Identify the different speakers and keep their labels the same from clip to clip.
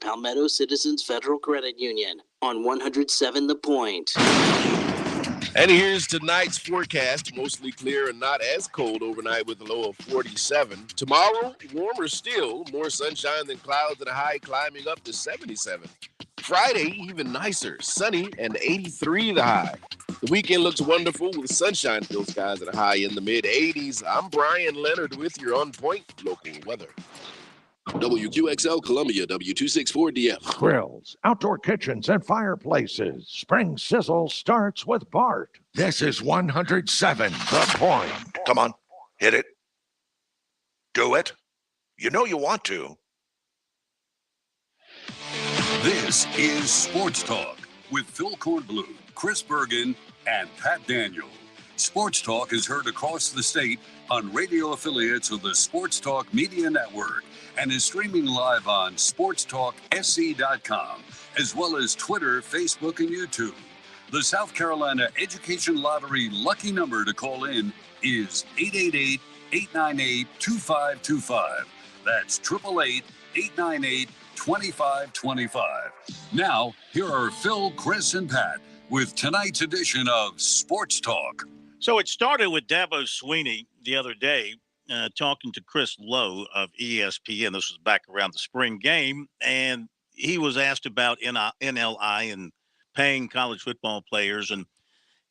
Speaker 1: Palmetto Citizens Federal Credit Union on 107 The Point.
Speaker 2: And here's tonight's forecast. Mostly clear and not as cold overnight with a low of 47. Tomorrow, warmer still, more sunshine than clouds and a high climbing up to 77. Friday, even nicer, sunny and 83 the high. The weekend looks wonderful with sunshine-filled skies at a high in the mid-80s. I'm Brian Leonard with your on-point local weather. WQXL Columbia, W264DF.
Speaker 3: Grills, outdoor kitchens, and fireplaces. Spring Sizzle starts with Bart. This is 107 The Point.
Speaker 4: Come on, hit it. Do it. You know you want to.
Speaker 5: This is Sports Talk with Phil Kornblum, Chris Bergen, and Pat Daniel. Sports Talk is heard across the state on radio affiliates of the Sports Talk Media Network and is streaming live on SportsTalkSC.com, as well as Twitter, Facebook, and YouTube. The South Carolina Education Lottery lucky number to call in is 888-898-2525. That's 888-898-2525. Now, here are Phil, Chris, and Pat with tonight's edition of Sports Talk.
Speaker 6: So it started with Dabo Swinney the other day, talking to Chris Lowe of ESPN. This was back around the spring game, and he was asked about NLI and paying college football players. And,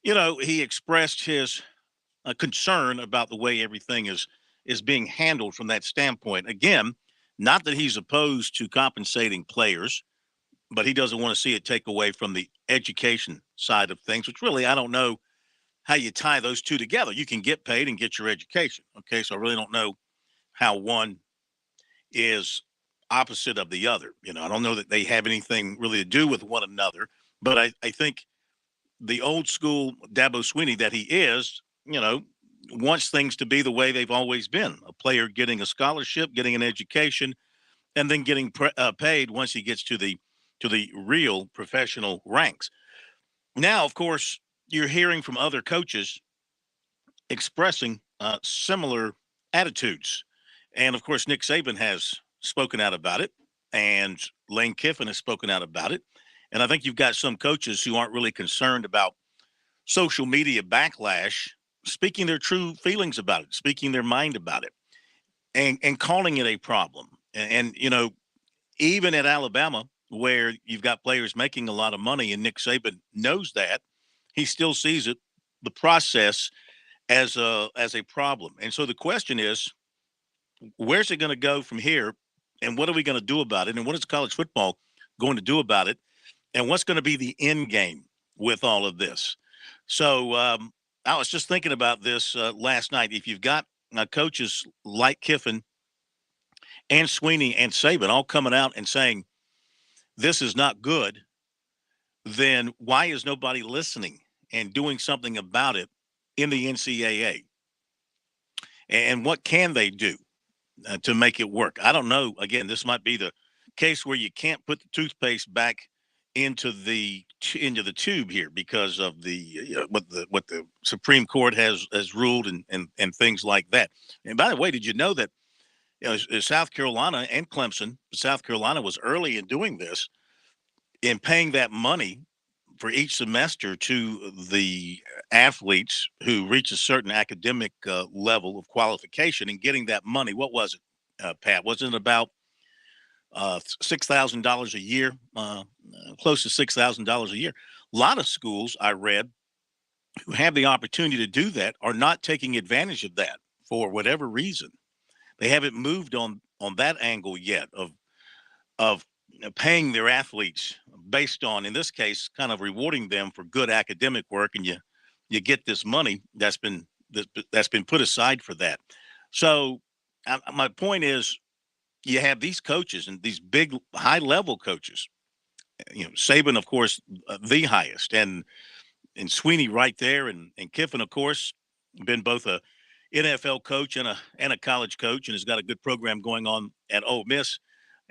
Speaker 6: you know, he expressed his concern about the way everything is being handled from that standpoint. Again, not that he's opposed to compensating players, but he doesn't want to see it take away from the education side of things, which really I don't know how you tie those two together. You can get paid and get your education. Okay, so I really don't know how one is opposite of the other. You know, I don't know that they have anything really to do with one another, but I think the old school Dabo Swinney that he is, you know, wants things to be the way they've always been. A player getting a scholarship, getting an education, and then getting paid once he gets to the real professional ranks. Now, of course, you're hearing from other coaches expressing similar attitudes. And, of course, Nick Saban has spoken out about it, and Lane Kiffin has spoken out about it. And I think you've got some coaches who aren't really concerned about social media backlash, speaking their true feelings about it, speaking their mind about it, and calling it a problem. And, you know, even at Alabama, where you've got players making a lot of money and Nick Saban knows that, he still sees it, the process, as a problem. And so the question is, where's it going to go from here? And what are we going to do about it? And what is college football going to do about it? And what's going to be the end game with all of this? So I was just thinking about this last night. If you've got coaches like Kiffin and Swinney and Saban all coming out and saying, this is not good, then why is nobody listening and doing something about it in the NCAA? And what can they do to make it work? I don't know. Again, this might be the case where you can't put the toothpaste back into the tube here because of the what the Supreme Court has ruled and things like that. And by the way, did you know that South Carolina and Clemson, South Carolina was early in doing this, in paying that money for each semester to the athletes who reach a certain academic level of qualification, and getting that money. What was it, Pat? Wasn't it about $6,000 a year, close to $6,000 a year? A lot of schools I read who have the opportunity to do that are not taking advantage of that for whatever reason. They haven't moved on that angle yet of paying their athletes based on, in this case, kind of rewarding them for good academic work, and you get this money that's been put aside for that. So my point is, you have these coaches and these big high-level coaches. You know, Saban, of course, the highest, and Swinney right there, and Kiffin, of course, been both a NFL coach and a college coach, and has got a good program going on at Ole Miss.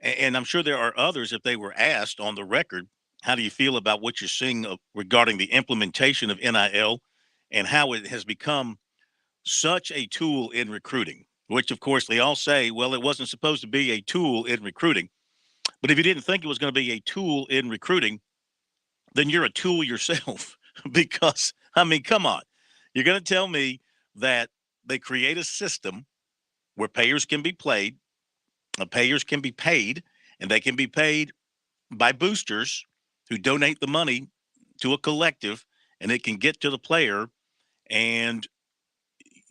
Speaker 6: And I'm sure there are others, if they were asked on the record, how do you feel about what you're seeing regarding the implementation of NIL and how it has become such a tool in recruiting, which, of course, they all say, well, it wasn't supposed to be a tool in recruiting. But if you didn't think it was going to be a tool in recruiting, then you're a tool yourself. Because, I mean, come on. You're going to tell me that they create a system where players can be paid, and they can be paid by boosters who donate the money to a collective, and it can get to the player. And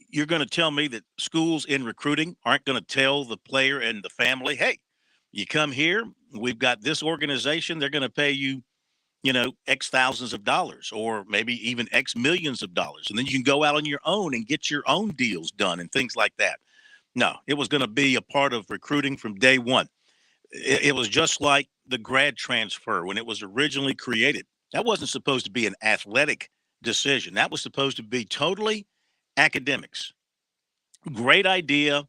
Speaker 6: you're going to tell me that schools in recruiting aren't going to tell the player and the family, hey, you come here, we've got this organization, they're going to pay you, X thousands of dollars, or maybe even X millions of dollars. And then you can go out on your own and get your own deals done and things like that. No, it was going to be a part of recruiting from day one. It was just like the grad transfer when it was originally created. That wasn't supposed to be an athletic decision. That was supposed to be totally academics. Great idea,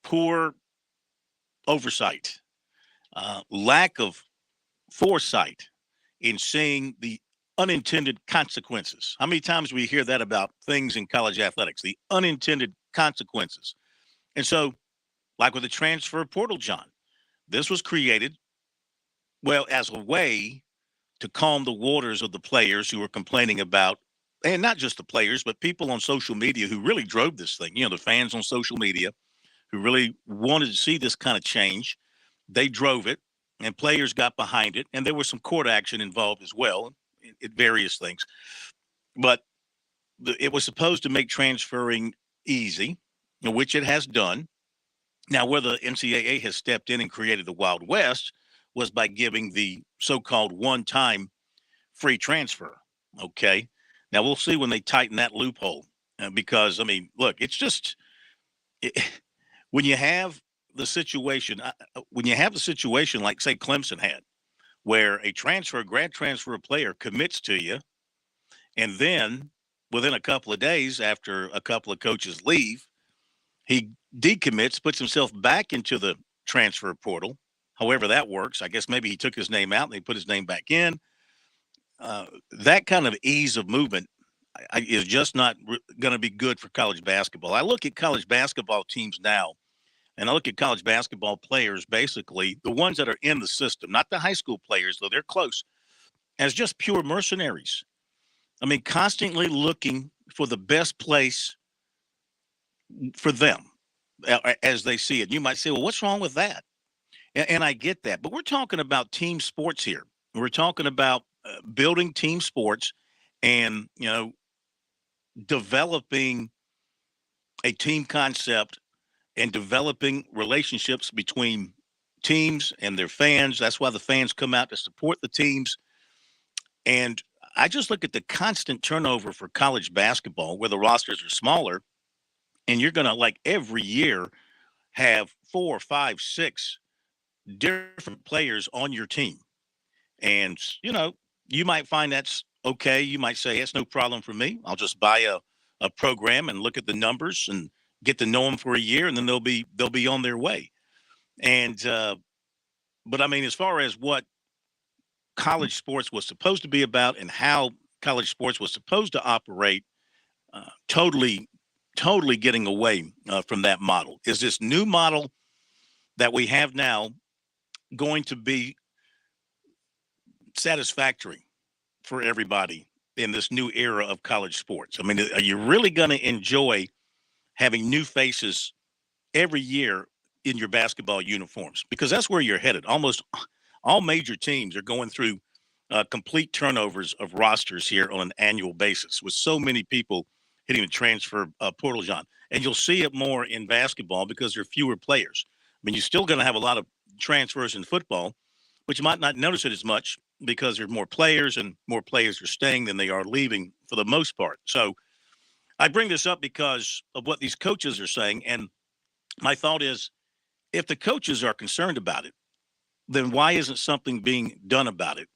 Speaker 6: poor oversight, lack of foresight in seeing the unintended consequences. How many times we hear that about things in college athletics, the unintended consequences? And so, like with the transfer portal, John, this was created, well, as a way to calm the waters of the players who were complaining about, and not just the players, but people on social media who really drove this thing. The fans on social media who really wanted to see this kind of change. They drove it, and players got behind it, and there was some court action involved as well in various things. But it was supposed to make transferring easy, which it has done. Now, where the NCAA has stepped in and created the Wild West was by giving the so-called one-time free transfer. Okay. Now, we'll see when they tighten that loophole because, I mean, look, it's just when you have the situation like, say, Clemson had, where a grad transfer player commits to you, and then within a couple of days after a couple of coaches leave, he decommits, puts himself back into the transfer portal. However that works, I guess maybe he took his name out and they put his name back in. That kind of ease of movement is just not going to be good for college basketball. I look at college basketball teams now, and I look at college basketball players, basically the ones that are in the system, not the high school players, though they're close, as just pure mercenaries. I mean, constantly looking for the best place for them as they see it. You might say, well, what's wrong with that? And I get that. But we're talking about team sports here. We're talking about building team sports and, developing a team concept and developing relationships between teams and their fans. That's why the fans come out to support the teams. And I just look at the constant turnover for college basketball where the rosters are smaller, and you're going to, like, every year have 4, 5, 6 different players on your team. And, you might find that's okay. You might say, it's no problem for me. I'll just buy a program and look at the numbers and get to know them for a year, and then they'll be on their way. And, but I mean, as far as what college sports was supposed to be about and how college sports was supposed to operate, totally getting away from that model. Is this new model that we have now going to be satisfactory for everybody in this new era of college sports? I mean, are you really going to enjoy having new faces every year in your basketball uniforms? Because that's where you're headed. Almost all major teams are going through complete turnovers of rosters here on an annual basis, with so many people hitting the transfer portal, John. And you'll see it more in basketball because there are fewer players. I mean, you're still going to have a lot of transfers in football, but you might not notice it as much because there are more players, and more players are staying than they are leaving for the most part. So I bring this up because of what these coaches are saying. And my thought is, if the coaches are concerned about it, then why isn't something being done about it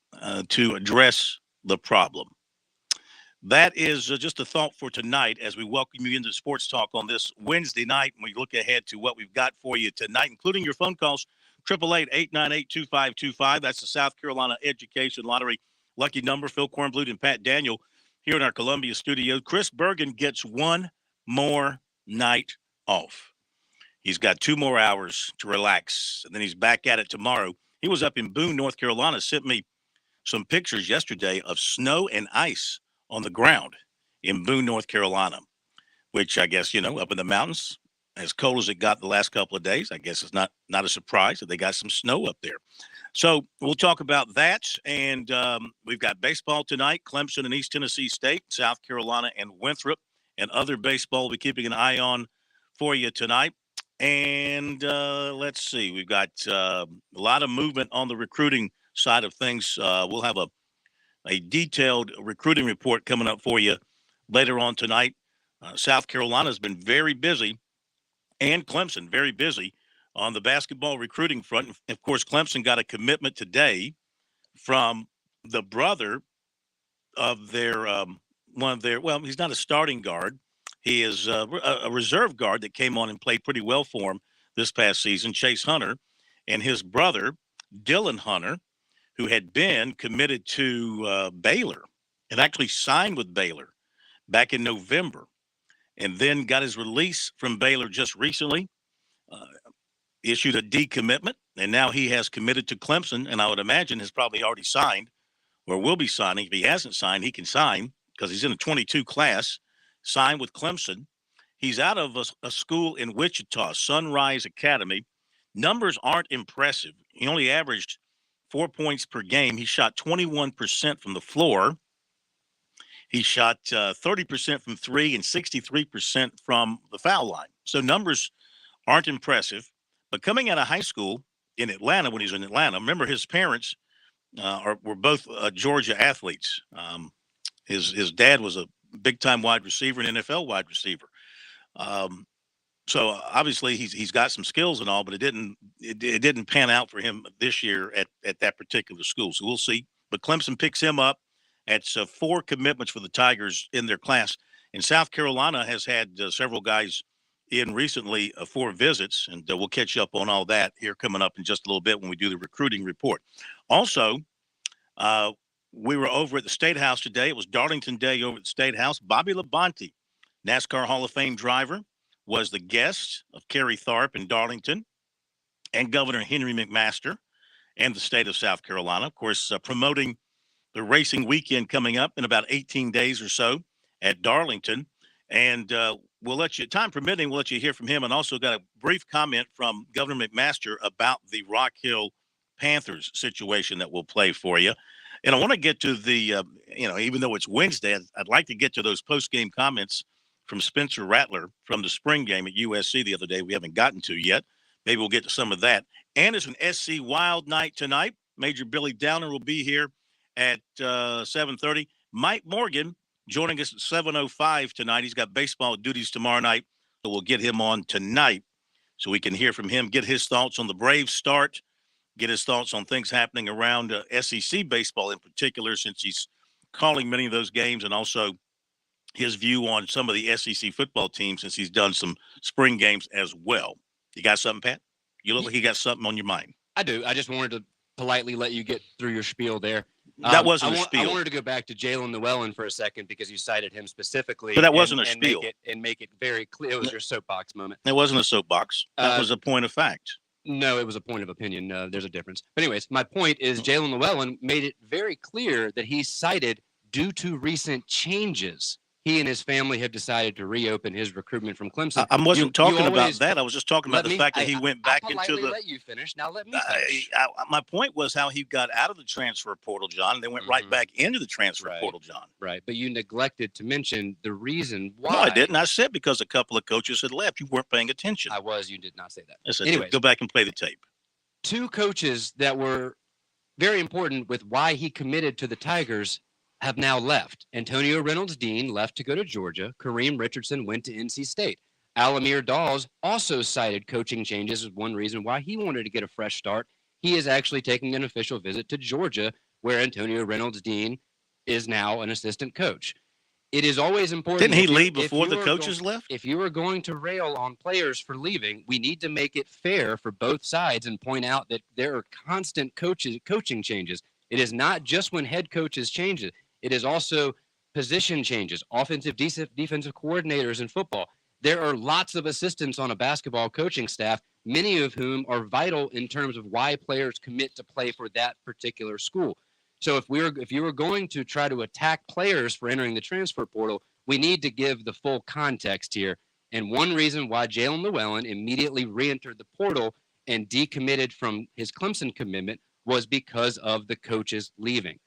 Speaker 6: to address the problem? That is just a thought for tonight as we welcome you into Sports Talk on this Wednesday night. And we look ahead to what we've got for you tonight, including your phone calls, 888-898-2525. That's the South Carolina Education Lottery lucky number. Phil Kornblut and Pat Daniel here in our Columbia studio. Chris Bergen gets one more night off. He's got 2 more hours to relax, and then he's back at it tomorrow. He was up in Boone, North Carolina, sent me some pictures yesterday of snow and ice on the ground in Boone, North Carolina, which I guess, up in the mountains, as cold as it got the last couple of days, I guess it's not a surprise that they got some snow up there. So we'll talk about that. And we've got baseball tonight, Clemson and East Tennessee State, South Carolina and Winthrop, and other baseball we'll be keeping an eye on for you tonight. And let's see, we've got a lot of movement on the recruiting side of things. We'll have a detailed recruiting report coming up for you later on tonight. South Carolina has been very busy, and Clemson very busy on the basketball recruiting front. Of course, Clemson got a commitment today from the brother of their he's not a starting guard. He is a reserve guard that came on and played pretty well for him this past season, Chase Hunter, and his brother, Dylan Hunter, who had been committed to Baylor and actually signed with Baylor back in November, and then got his release from Baylor just recently, issued a decommitment, and now he has committed to Clemson, and I would imagine has probably already signed or will be signing. If he hasn't signed, he can sign because he's in a 22 class, signed with Clemson. He's out of a school in Wichita, Sunrise Academy. Numbers aren't impressive. He only averaged 4 points per game. He shot 21% from the floor. He shot 30% from 3 and 63% from the foul line. So numbers aren't impressive. But coming out of high school in Atlanta, when he was in Atlanta, remember his parents were both Georgia athletes. His dad was a big-time wide receiver, an NFL wide receiver. So obviously he's got some skills and all, but it didn't pan out for him this year at that particular school. So we'll see. But Clemson picks him up. That's 4 commitments for the Tigers in their class. And South Carolina has had several guys in recently 4 visits, and we'll catch up on all that here coming up in just a little bit when we do the recruiting report. Also, we were over at the State House today. It was Darlington Day over at the State House. Bobby Labonte, NASCAR Hall of Fame driver, was the guest of Kerry Tharp in Darlington and Governor Henry McMaster and the state of South Carolina. Of course, promoting the racing weekend coming up in about 18 days or so at Darlington. And we'll let you, time permitting, we'll let you hear from him. And also got a brief comment from Governor McMaster about the Rock Hill Panthers situation that we'll play for you. And I want to get to the, even though it's Wednesday, I'd like to get to those post-game comments from Spencer Rattler from the spring game at USC the other day we haven't gotten to yet. Maybe we'll get to some of that. And it's an SC Wild night tonight. Major Billy Downer will be here at 7:30. Mike Morgan joining us at 7:05 tonight. He's got baseball duties tomorrow night, so we'll get him on tonight so we can hear from him, get his thoughts on the Braves start, get his thoughts on things happening around SEC baseball in particular, since he's calling many of those games, and also his view on some of the SEC football teams since he's done some spring games as well. You got something, Pat? You look like you got something on your mind.
Speaker 7: I do. I just wanted to politely let you get through your spiel there.
Speaker 6: That wasn't a spiel.
Speaker 7: I wanted to go back to Jalen Llewellyn for a second because you cited him specifically.
Speaker 6: But that wasn't a spiel.
Speaker 7: Make it very clear. It was your soapbox moment.
Speaker 6: It wasn't a soapbox. That was a point of fact.
Speaker 7: No, it was a point of opinion. There's a difference. But anyways, my point is Jalen Llewellyn made it very clear that he cited due to recent changes, he and his family have decided to reopen his recruitment from Clemson.
Speaker 6: I wasn't talking about that. I was just talking about the fact that he went back into the.
Speaker 7: Let you finish. Now let me finish.
Speaker 6: My point was how he got out of the transfer portal, John, and then went right back into the transfer portal, John.
Speaker 7: Right, but you neglected to mention the reason why.
Speaker 6: No, I didn't. I said because a couple of coaches had left. You weren't paying attention.
Speaker 7: I was. You did not say that.
Speaker 6: I said,
Speaker 7: anyways,
Speaker 6: go back and play the tape.
Speaker 7: 2 coaches that were very important with why he committed to the Tigers have now left. Antonio Reynolds-Dean left to go to Georgia. Kareem Richardson went to NC State. Alamir Dawes also cited coaching changes as one reason why he wanted to get a fresh start. He is actually taking an official visit to Georgia, where Antonio Reynolds-Dean is now an assistant coach. It is always important.
Speaker 6: Didn't he leave before the coaches left?
Speaker 7: If you are going to rail on players for leaving, we need to make it fair for both sides and point out that there are constant coaching changes. It is not just when head coaches change it. It is also position changes, offensive, defensive coordinators in football. There are lots of assistants on a basketball coaching staff, many of whom are vital in terms of why players commit to play for that particular school. So if you were going to try to attack players for entering the transfer portal, we need to give the full context here. And one reason why Jalen Llewellyn immediately re-entered the portal and decommitted from his Clemson commitment was because of the coaches leaving.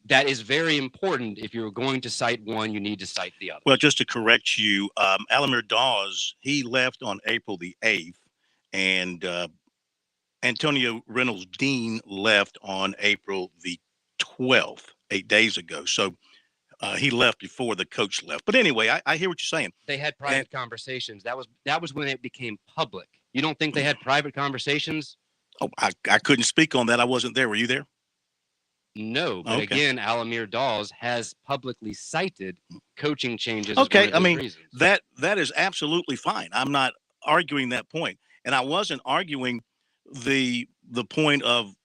Speaker 7: That is very important. If you're going to cite one, you need to cite the other.
Speaker 6: Well, just to correct you, Alamir Dawes, he left on April the 8th, and Antonio Reynolds Dean left on April the 12th, 8 days ago. So he left before the coach left. But anyway, I hear what you're saying.
Speaker 7: They had private conversations. That was when it became public. You don't think they had private conversations?
Speaker 6: Oh, I couldn't speak on that. I wasn't there. Were you there?
Speaker 7: No, but again, Alamir Dawes has publicly cited coaching changes.
Speaker 6: Okay, I mean, that is absolutely fine. I'm not arguing that point. And I wasn't arguing the point of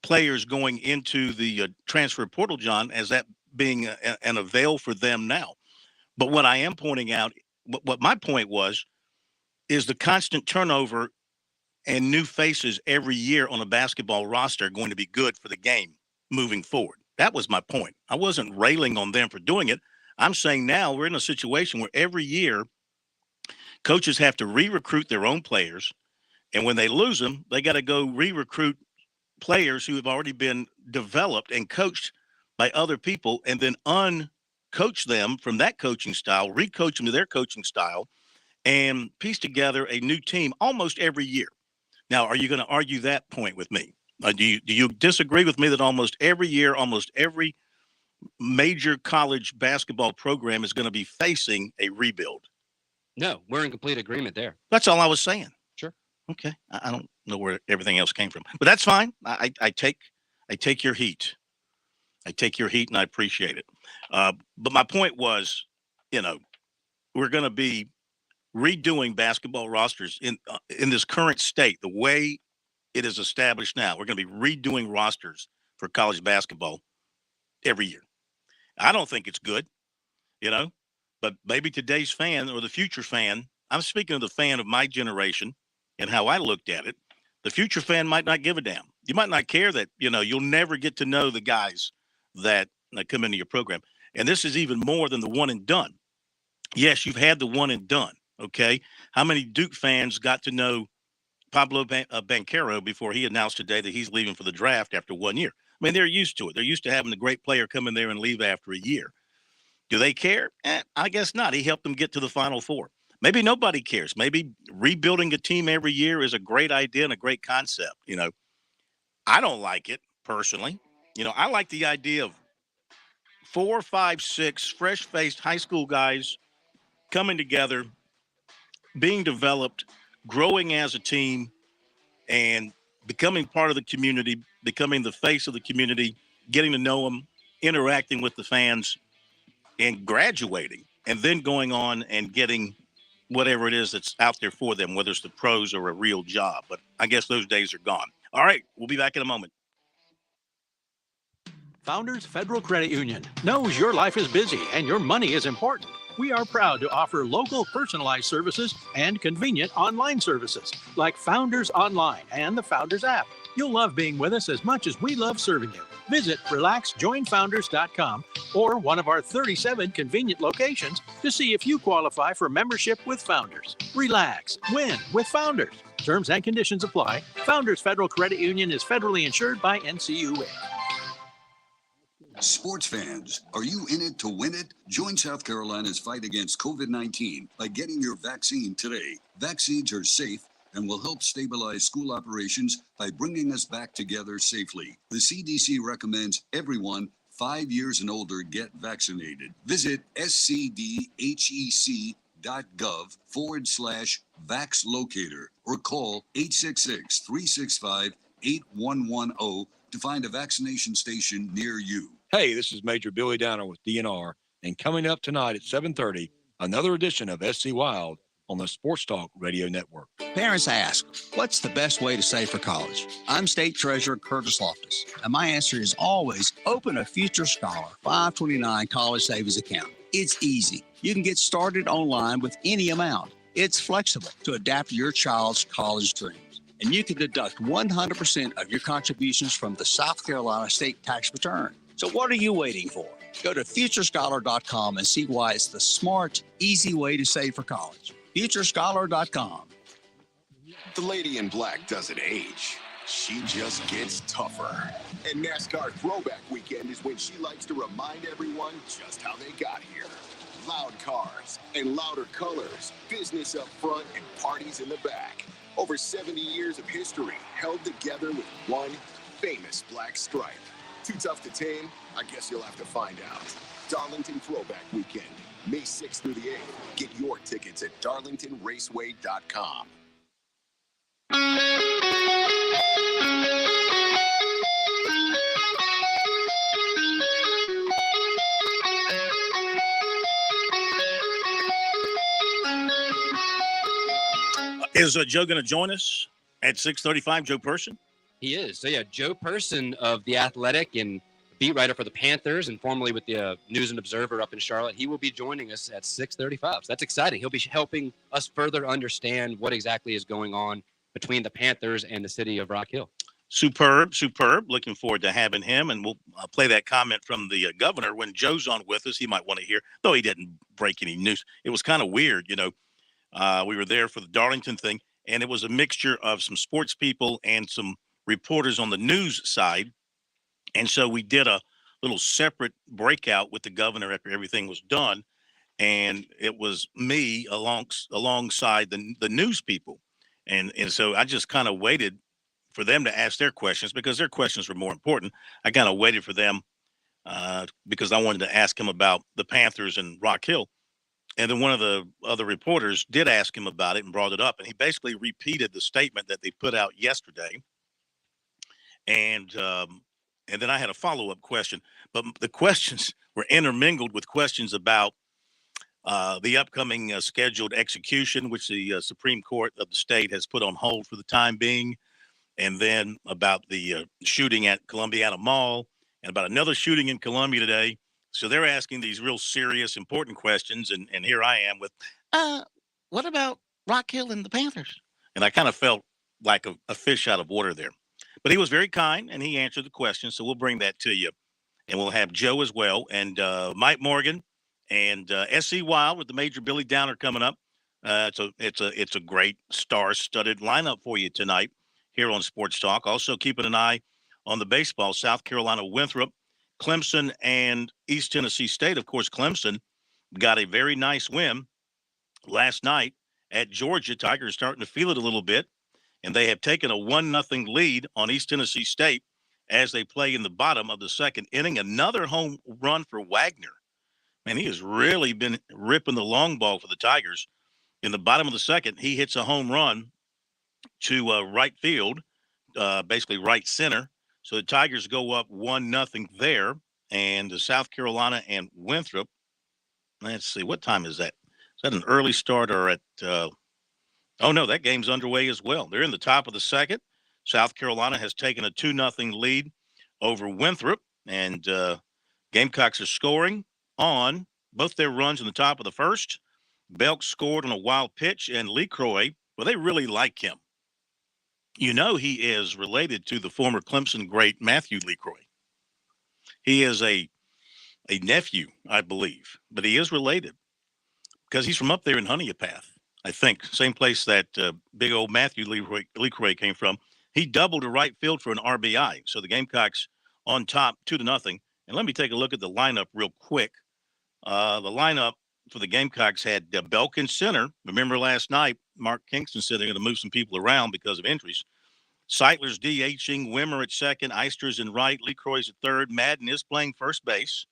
Speaker 6: players going into the transfer portal, John, as that being an avail for them now. But what I am pointing out, what my point was, is the constant turnover and new faces every year on a basketball roster are going to be good for the game moving forward. That was my point. I wasn't railing on them for doing it. I'm saying now we're in a situation where every year coaches have to re-recruit their own players. And when they lose them, they got to go re-recruit players who have already been developed and coached by other people, and then uncoach them from that coaching style, re-coach them to their coaching style, and piece together a new team almost every year. Now, are you going to argue that point with me? Do you disagree with me that almost every year, almost every major college basketball program is going to be facing a rebuild?
Speaker 7: No, we're in complete agreement there.
Speaker 6: That's all I was saying.
Speaker 7: Sure.
Speaker 6: Okay. I don't know where everything else came from, but that's fine. I take your heat. I take your heat and I appreciate it. But my point was, we're going to be redoing basketball rosters in this current state, the way it is established now. We're going to be redoing rosters for college basketball every year. I don't think it's good, but maybe today's fan or the future fan, I'm speaking of the fan of my generation and how I looked at it. The future fan might not give a damn. You might not care that, you'll never get to know the guys that come into your program. And this is even more than the one and done. Yes, you've had the one and done. Okay. How many Duke fans got to know Pablo Banchero before he announced today that he's leaving for the draft after 1 year? I mean, they're used to it. They're used to having the great player come in there and leave after a year. Do they care? I guess not. He helped them get to the Final Four. Maybe nobody cares. Maybe rebuilding a team every year is a great idea and a great concept. I don't like it personally. I like the idea of 4, 5, 6 fresh-faced high school guys coming together, being developed, growing as a team, and becoming part of the community, becoming the face of the community, getting to know them, interacting with the fans, and graduating, and then going on and getting whatever it is that's out there for them, whether it's the pros or a real job. But I guess those days are gone. All right, we'll be back in a moment.
Speaker 8: Founders Federal Credit Union knows your life is busy and your money is important. We are proud to offer local personalized services and convenient online services like Founders Online and the Founders app. You'll love being with us as much as we love serving you. Visit relaxjoinfounders.com or one of our 37 convenient locations to see if you qualify for membership with Founders. Relax, win with Founders. Terms and conditions apply. Founders Federal Credit Union is federally insured by NCUA.
Speaker 5: Sports fans, are you in it to win it? Join South Carolina's fight against COVID-19 by getting your vaccine today. Vaccines are safe and will help stabilize school operations by bringing us back together safely. The CDC recommends everyone 5 years and older get vaccinated. Visit scdhec.gov/VaxLocator or call 866-365-8110 to find a vaccination station near you.
Speaker 9: Hey, this is Major Billy Downer with DNR, and coming up tonight at 7:30, another edition of SC Wild on the Sports Talk Radio Network.
Speaker 10: Parents ask, what's the best way to save for college? I'm State Treasurer Curtis Loftus, and my answer is always open a Future Scholar 529 college savings account. It's easy. You can get started online with any amount. It's flexible to adapt to your child's college dreams. And you can deduct 100% of your contributions from the South Carolina state tax return. So what are you waiting for? Go to futurescholar.com and see why it's the smart, easy way to save for college. futurescholar.com.
Speaker 11: The lady in black doesn't age. She just gets tougher. And NASCAR Throwback Weekend is when she likes to remind everyone just how they got here. Loud cars and louder colors, business up front and parties in the back. Over 70 years of history held together with one famous black stripe. Too tough to tame? I guess you'll have to find out. Darlington Throwback Weekend, May 6th through the 8th. Get your tickets at darlingtonraceway.com.
Speaker 6: Is Joe going to join us at 6:35? Joe Person?
Speaker 7: He is. So, yeah, Joe Person of The Athletic and beat writer for the Panthers and formerly with the News and Observer up in Charlotte. He will be joining us at 6:35. So that's exciting. He'll be helping us further understand what exactly is going on between the Panthers and the city of Rock Hill.
Speaker 6: Superb. Looking forward to having him, and we'll play that comment from the governor when Joe's on with us. He might want to hear, though he didn't break any news. It was kind of weird, you know. We were there for the Darlington thing, and it was a mixture of some sports people and some reporters on the news side. And so we did a little separate breakout with the governor after everything was done. And it was me alongside the news people. And so I just kind of waited for them to ask their questions because their questions were more important. I kind of waited for them because I wanted to ask him about the Panthers and Rock Hill. And then one of the other reporters did ask him about it and brought it up. And he basically repeated the statement that they put out yesterday. And then I had a follow-up question. But the questions were intermingled with questions about the upcoming scheduled execution, which the Supreme Court of the state has put on hold for the time being. And then about the shooting at Columbiana Mall and about another shooting in Columbia today. So they're asking these real serious, important questions. And here I am with, what about Rock Hill and the Panthers? And I kind of felt like a fish out of water there. But he was very kind, and he answered the question. So we'll bring that to you. And we'll have Joe as well, and Mike Morgan, and SC Wild with the Major Billy Downer coming up. It's a great star-studded lineup for you tonight here on Sports Talk. Also keeping an eye on the baseball, South Carolina Winthrop, Clemson, and East Tennessee State. Of course, Clemson got a very nice win last night at Georgia. Tigers starting to feel it a little bit, and they have taken a 1-0 lead on East Tennessee State as they play in the bottom of the second inning. Another home run for Wagner. Man, he has really been ripping the long ball for the Tigers. In the bottom of the second, he hits a home run to right field, basically right center. So the Tigers go up 1-0 there. And the South Carolina and Winthrop, let's see, what time is that? Is that an early start or at oh, no, that game's underway as well. They're in the top of the second. South Carolina has taken a 2-0 lead over Winthrop, and Gamecocks are scoring on both their runs in the top of the first. Belk scored on a wild pitch, and LeCroy, well, they really like him. You know, he is related to the former Clemson great Matthew LeCroy. He is a nephew, I believe, but he is related because he's from up there in Honeypath, I think. Same place that big old Matthew LeCroy came from. He doubled to right field for an RBI. So the Gamecocks on top 2-0. And let me take a look at the lineup real quick. The lineup for the Gamecocks had Belk in center. Remember last night, Mark Kingston said they're going to move some people around because of injuries. Seitler's DHing, Wimmer at second, Eister's in right, LeCroy's at third, Madden is playing first base.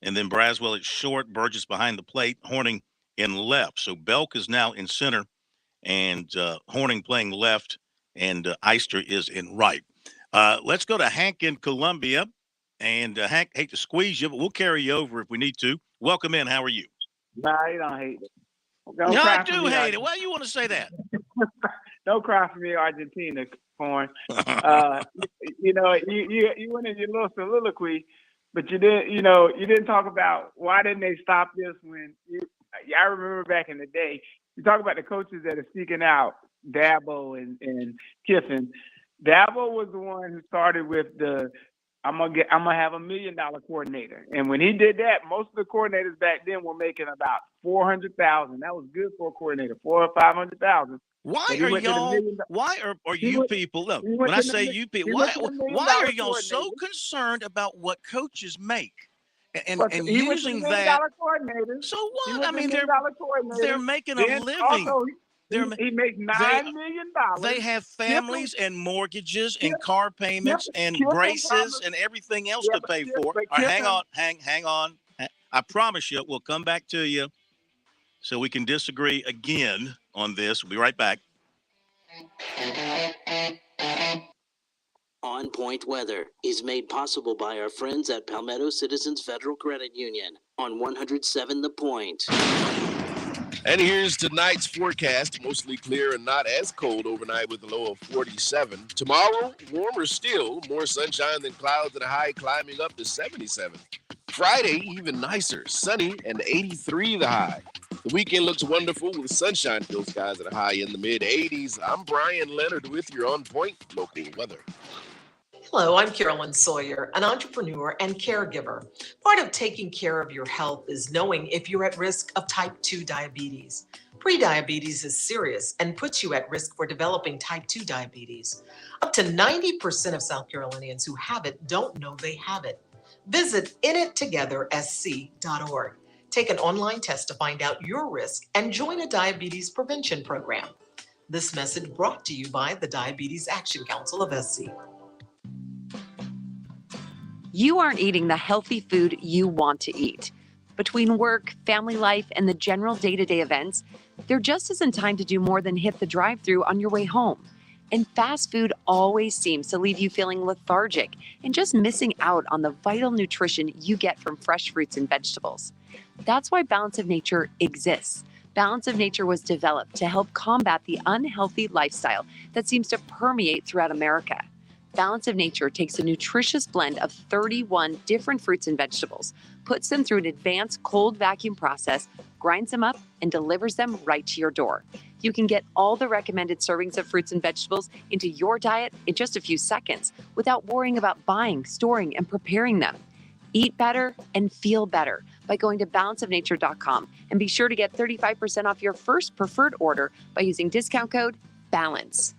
Speaker 6: And then Braswell at short, Burgess behind the plate, Horning in left. So Belk is now in center, and Horning playing left, and Eister is in right. Let's go to Hank in Columbia. And Hank, hate to squeeze you, but we'll carry you over if we need to. Welcome in. How are you?
Speaker 12: Nah, you don't hate it.
Speaker 6: No, I do hate it. Why do you want to say that?
Speaker 12: Don't cry for me, Argentina, porn. You know, you went in your little soliloquy. But you didn't talk about why didn't they stop this when I remember back in the day, you talk about the coaches that are seeking out Dabo and Kiffin. Dabo was the one who started with I'm gonna have $1 million coordinator. And when he did that, most of the coordinators back then were making about $400,000. That was good for a coordinator, $400,000 or $500,000.
Speaker 6: Why are y'all? Why are you people? Look, when I say you people, why are y'all so concerned about what coaches make? And using that. So what? I mean, they're making a living.
Speaker 12: Also, he makes $9 million.
Speaker 6: They have families and mortgages and car payments and braces and everything else to pay for. Hang on. I promise you, we'll come back to you so we can disagree again on this. We'll be right back.
Speaker 1: On Point Weather is made possible by our friends at Palmetto Citizens Federal Credit Union on 107 The Point.
Speaker 2: And here's tonight's forecast. Mostly clear and not as cold overnight with a low of 47. Tomorrow, warmer still. More sunshine than clouds and a high climbing up to 77. Friday, even nicer. Sunny and 83 the high. The weekend looks wonderful with sunshine-filled skies at a high in the mid-80s. I'm Brian Leonard with your On Point local weather.
Speaker 13: Hello, I'm Carolyn Sawyer, an entrepreneur and caregiver. Part of taking care of your health is knowing if you're at risk of type 2 diabetes. Prediabetes is serious and puts you at risk for developing type 2 diabetes. Up to 90% of South Carolinians who have it don't know they have it. Visit inittogethersc.org. Take an online test to find out your risk and join a diabetes prevention program. This message brought to you by the Diabetes Action Council of SC.
Speaker 14: You aren't eating the healthy food you want to eat. Between work, family life, and the general day-to-day events, there just isn't time to do more than hit the drive-thru on your way home. And fast food always seems to leave you feeling lethargic and just missing out on the vital nutrition you get from fresh fruits and vegetables. That's why Balance of Nature exists. Balance of Nature was developed to help combat the unhealthy lifestyle that seems to permeate throughout America. Balance of Nature takes a nutritious blend of 31 different fruits and vegetables, puts them through an advanced cold vacuum process, grinds them up, and delivers them right to your door. You can get all the recommended servings of fruits and vegetables into your diet in just a few seconds without worrying about buying, storing, and preparing them. Eat better and feel better by going to balanceofnature.com and be sure to get 35% off your first preferred order by using discount code BALANCE.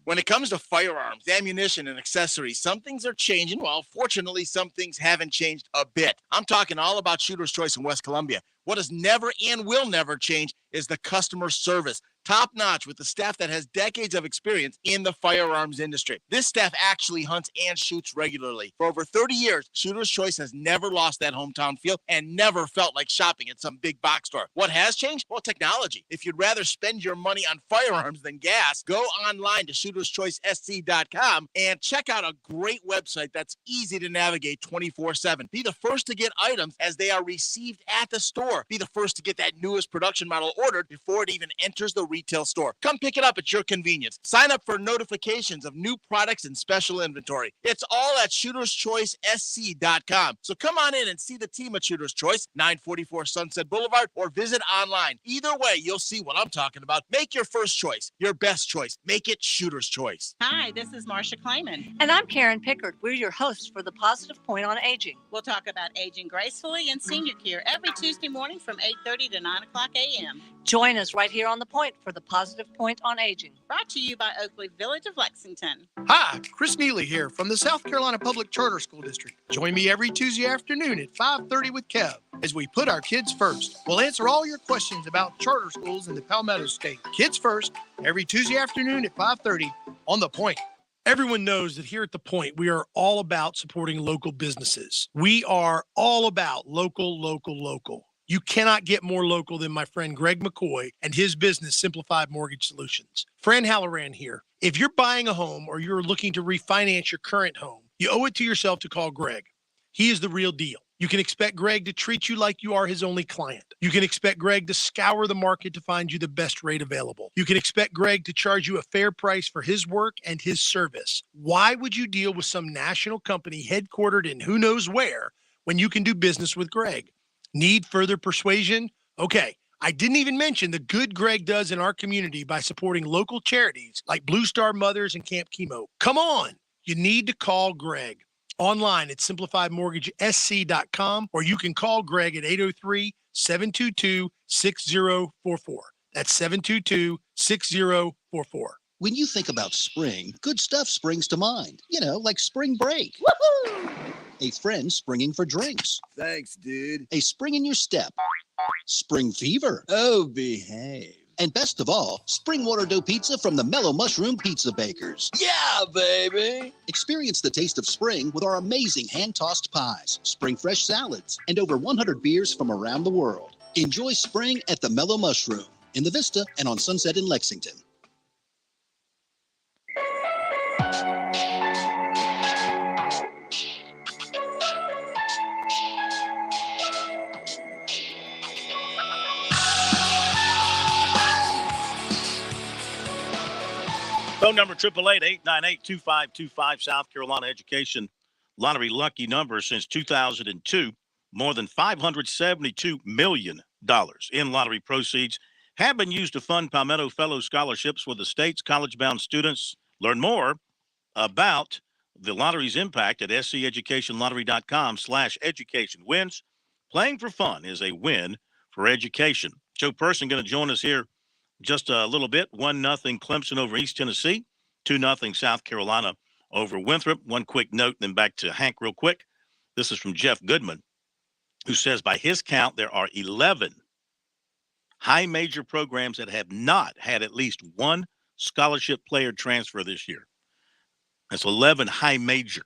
Speaker 15: When it comes to firearms, ammunition, and accessories, some things are changing, while fortunately some things haven't changed a bit. I'm talking all about Shooter's Choice in West Columbia. What has never and will never change is the customer service. Top notch with the staff that has decades of experience in the firearms industry. This staff actually hunts and shoots regularly. For over 30 years, Shooter's Choice has never lost that hometown feel and never felt like shopping at some big box store. What has changed? Well, technology. If you'd rather spend your money on firearms than gas, go online to shooterschoicesc.com and check out a great website that's easy to navigate 24/7. Be the first to get items as they are received at the store. Be the first to get that newest production model ordered before it even enters the retail store. Come pick it up at your convenience. Sign up for notifications of new products and special inventory. It's all at shooterschoicesc.com. So come on in and see the team at Shooter's Choice, 944 Sunset Boulevard, or visit online. Either way, you'll see what I'm talking about. Make your first choice, your best choice. Make it Shooter's Choice.
Speaker 16: Hi, this is Marsha Klayman.
Speaker 17: And I'm Karen Pickard. We're your hosts for the Positive Point on Aging.
Speaker 16: We'll talk about aging gracefully and senior care every Tuesday morning from 8:30 to 9 o'clock a.m.
Speaker 17: Join us right here on The Point for the Positive Point on Aging.
Speaker 16: Brought to you by Oakley Village of Lexington.
Speaker 18: Hi, Chris Neely here from the South Carolina Public Charter School District. Join me every Tuesday afternoon at 5:30 with Kev as we put our kids first. We'll answer all your questions about charter schools in the Palmetto State. Kids first, every Tuesday afternoon at 5:30 on The Point.
Speaker 19: Everyone knows that here at The Point, we are all about supporting local businesses. We are all about local, local, local. You cannot get more local than my friend Greg McCoy and his business, Simplified Mortgage Solutions. Fran Halloran here. If you're buying a home or you're looking to refinance your current home, you owe it to yourself to call Greg. He is the real deal. You can expect Greg to treat you like you are his only client. You can expect Greg to scour the market to find you the best rate available. You can expect Greg to charge you a fair price for his work and his service. Why would you deal with some national company headquartered in who knows where when you can do business with Greg? Need further persuasion? Okay, I didn't even mention the good Greg does in our community by supporting local charities like Blue Star Mothers and Camp Chemo. Come on, you need to call Greg. Online at simplifiedmortgagesc.com, or you can call Greg at 803-722-6044. That's 722-6044.
Speaker 20: When you think about spring, good stuff springs to mind. You know, like spring break. Woohoo! A friend springing for drinks.
Speaker 21: Thanks, dude.
Speaker 20: A spring in your step. Spring fever.
Speaker 21: Oh, behave.
Speaker 20: And best of all, spring water dough pizza from the Mellow Mushroom Pizza Bakers.
Speaker 21: Yeah, baby.
Speaker 20: Experience the taste of spring with our amazing hand-tossed pies, spring fresh salads, and over 100 beers from around the world. Enjoy spring at the Mellow Mushroom in the Vista and on Sunset in Lexington.
Speaker 6: Phone number 888-898-2525, South Carolina Education Lottery lucky number since 2002. More than $572 million in lottery proceeds have been used to fund Palmetto Fellow scholarships for the state's college-bound students. Learn more about the lottery's impact at sceducationlottery.com/education. Wins. Playing for fun is a win for education. Joe Person going to join us here just a little bit. 1-0 Clemson over East Tennessee. 2-0 South Carolina over Winthrop. One quick note, then back to Hank real quick. This is from Jeff Goodman, who says by his count, there are 11 high major programs that have not had at least one scholarship player transfer this year. That's 11 high major.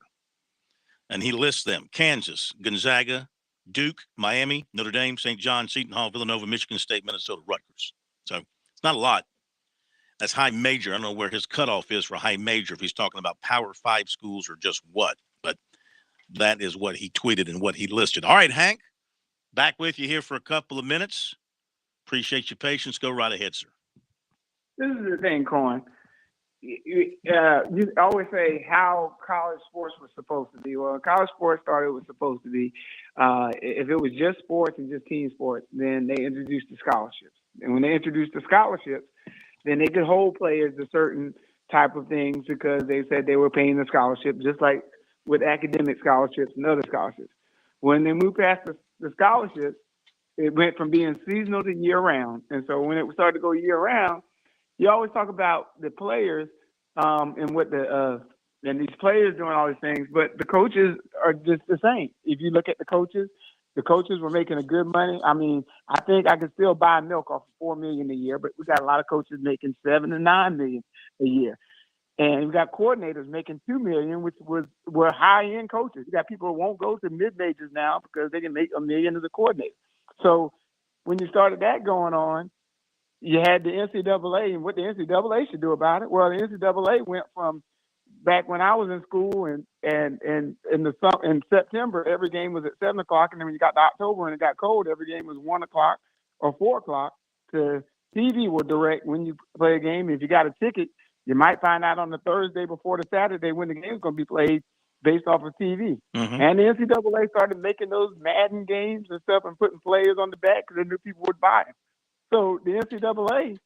Speaker 6: And he lists them: Kansas, Gonzaga, Duke, Miami, Notre Dame, St. John, Seton Hall, Villanova, Michigan State, Minnesota, Rutgers. So it's not a lot. That's high major. I don't know where his cutoff is for high major, if he's talking about Power 5 schools or just what. But that is what he tweeted and what he listed. All right, Hank, back with you here for a couple of minutes. Appreciate your patience. Go right ahead, sir.
Speaker 12: This is the thing, Cohen. You always say how college sports was supposed to be. Well, college sports started, it was supposed to be. If it was just sports and just team sports, then they introduced the scholarships. And when they introduced the scholarships, then they could hold players to certain type of things because they said they were paying the scholarship, just like with academic scholarships and other scholarships. When they moved past the scholarships, it went from being seasonal to year-round. And so when it started to go year-round, you always talk about the players and what and these players doing all these things, but the coaches are just the same. If you look at the coaches were making a good money. I mean, I think I could still buy milk off of $4 million a year, but we got a lot of coaches making $7 to $9 million a year, and we got coordinators making $2 million, which were high-end coaches. You got people who won't go to mid-majors now because they can make $1 million as a coordinator. So when you started that going on, you had the NCAA, and what the NCAA should do about it. Well, the NCAA went from back when I was in school and in September, every game was at 7 o'clock. And then when you got to October and it got cold, every game was 1 o'clock or 4 o'clock. To TV will direct when you play a game. If you got a ticket, you might find out on the Thursday before the Saturday when the game's going to be played based off of TV. Mm-hmm. And the NCAA started making those Madden games and stuff and putting players on the back because they knew people would buy them. So the NCAA,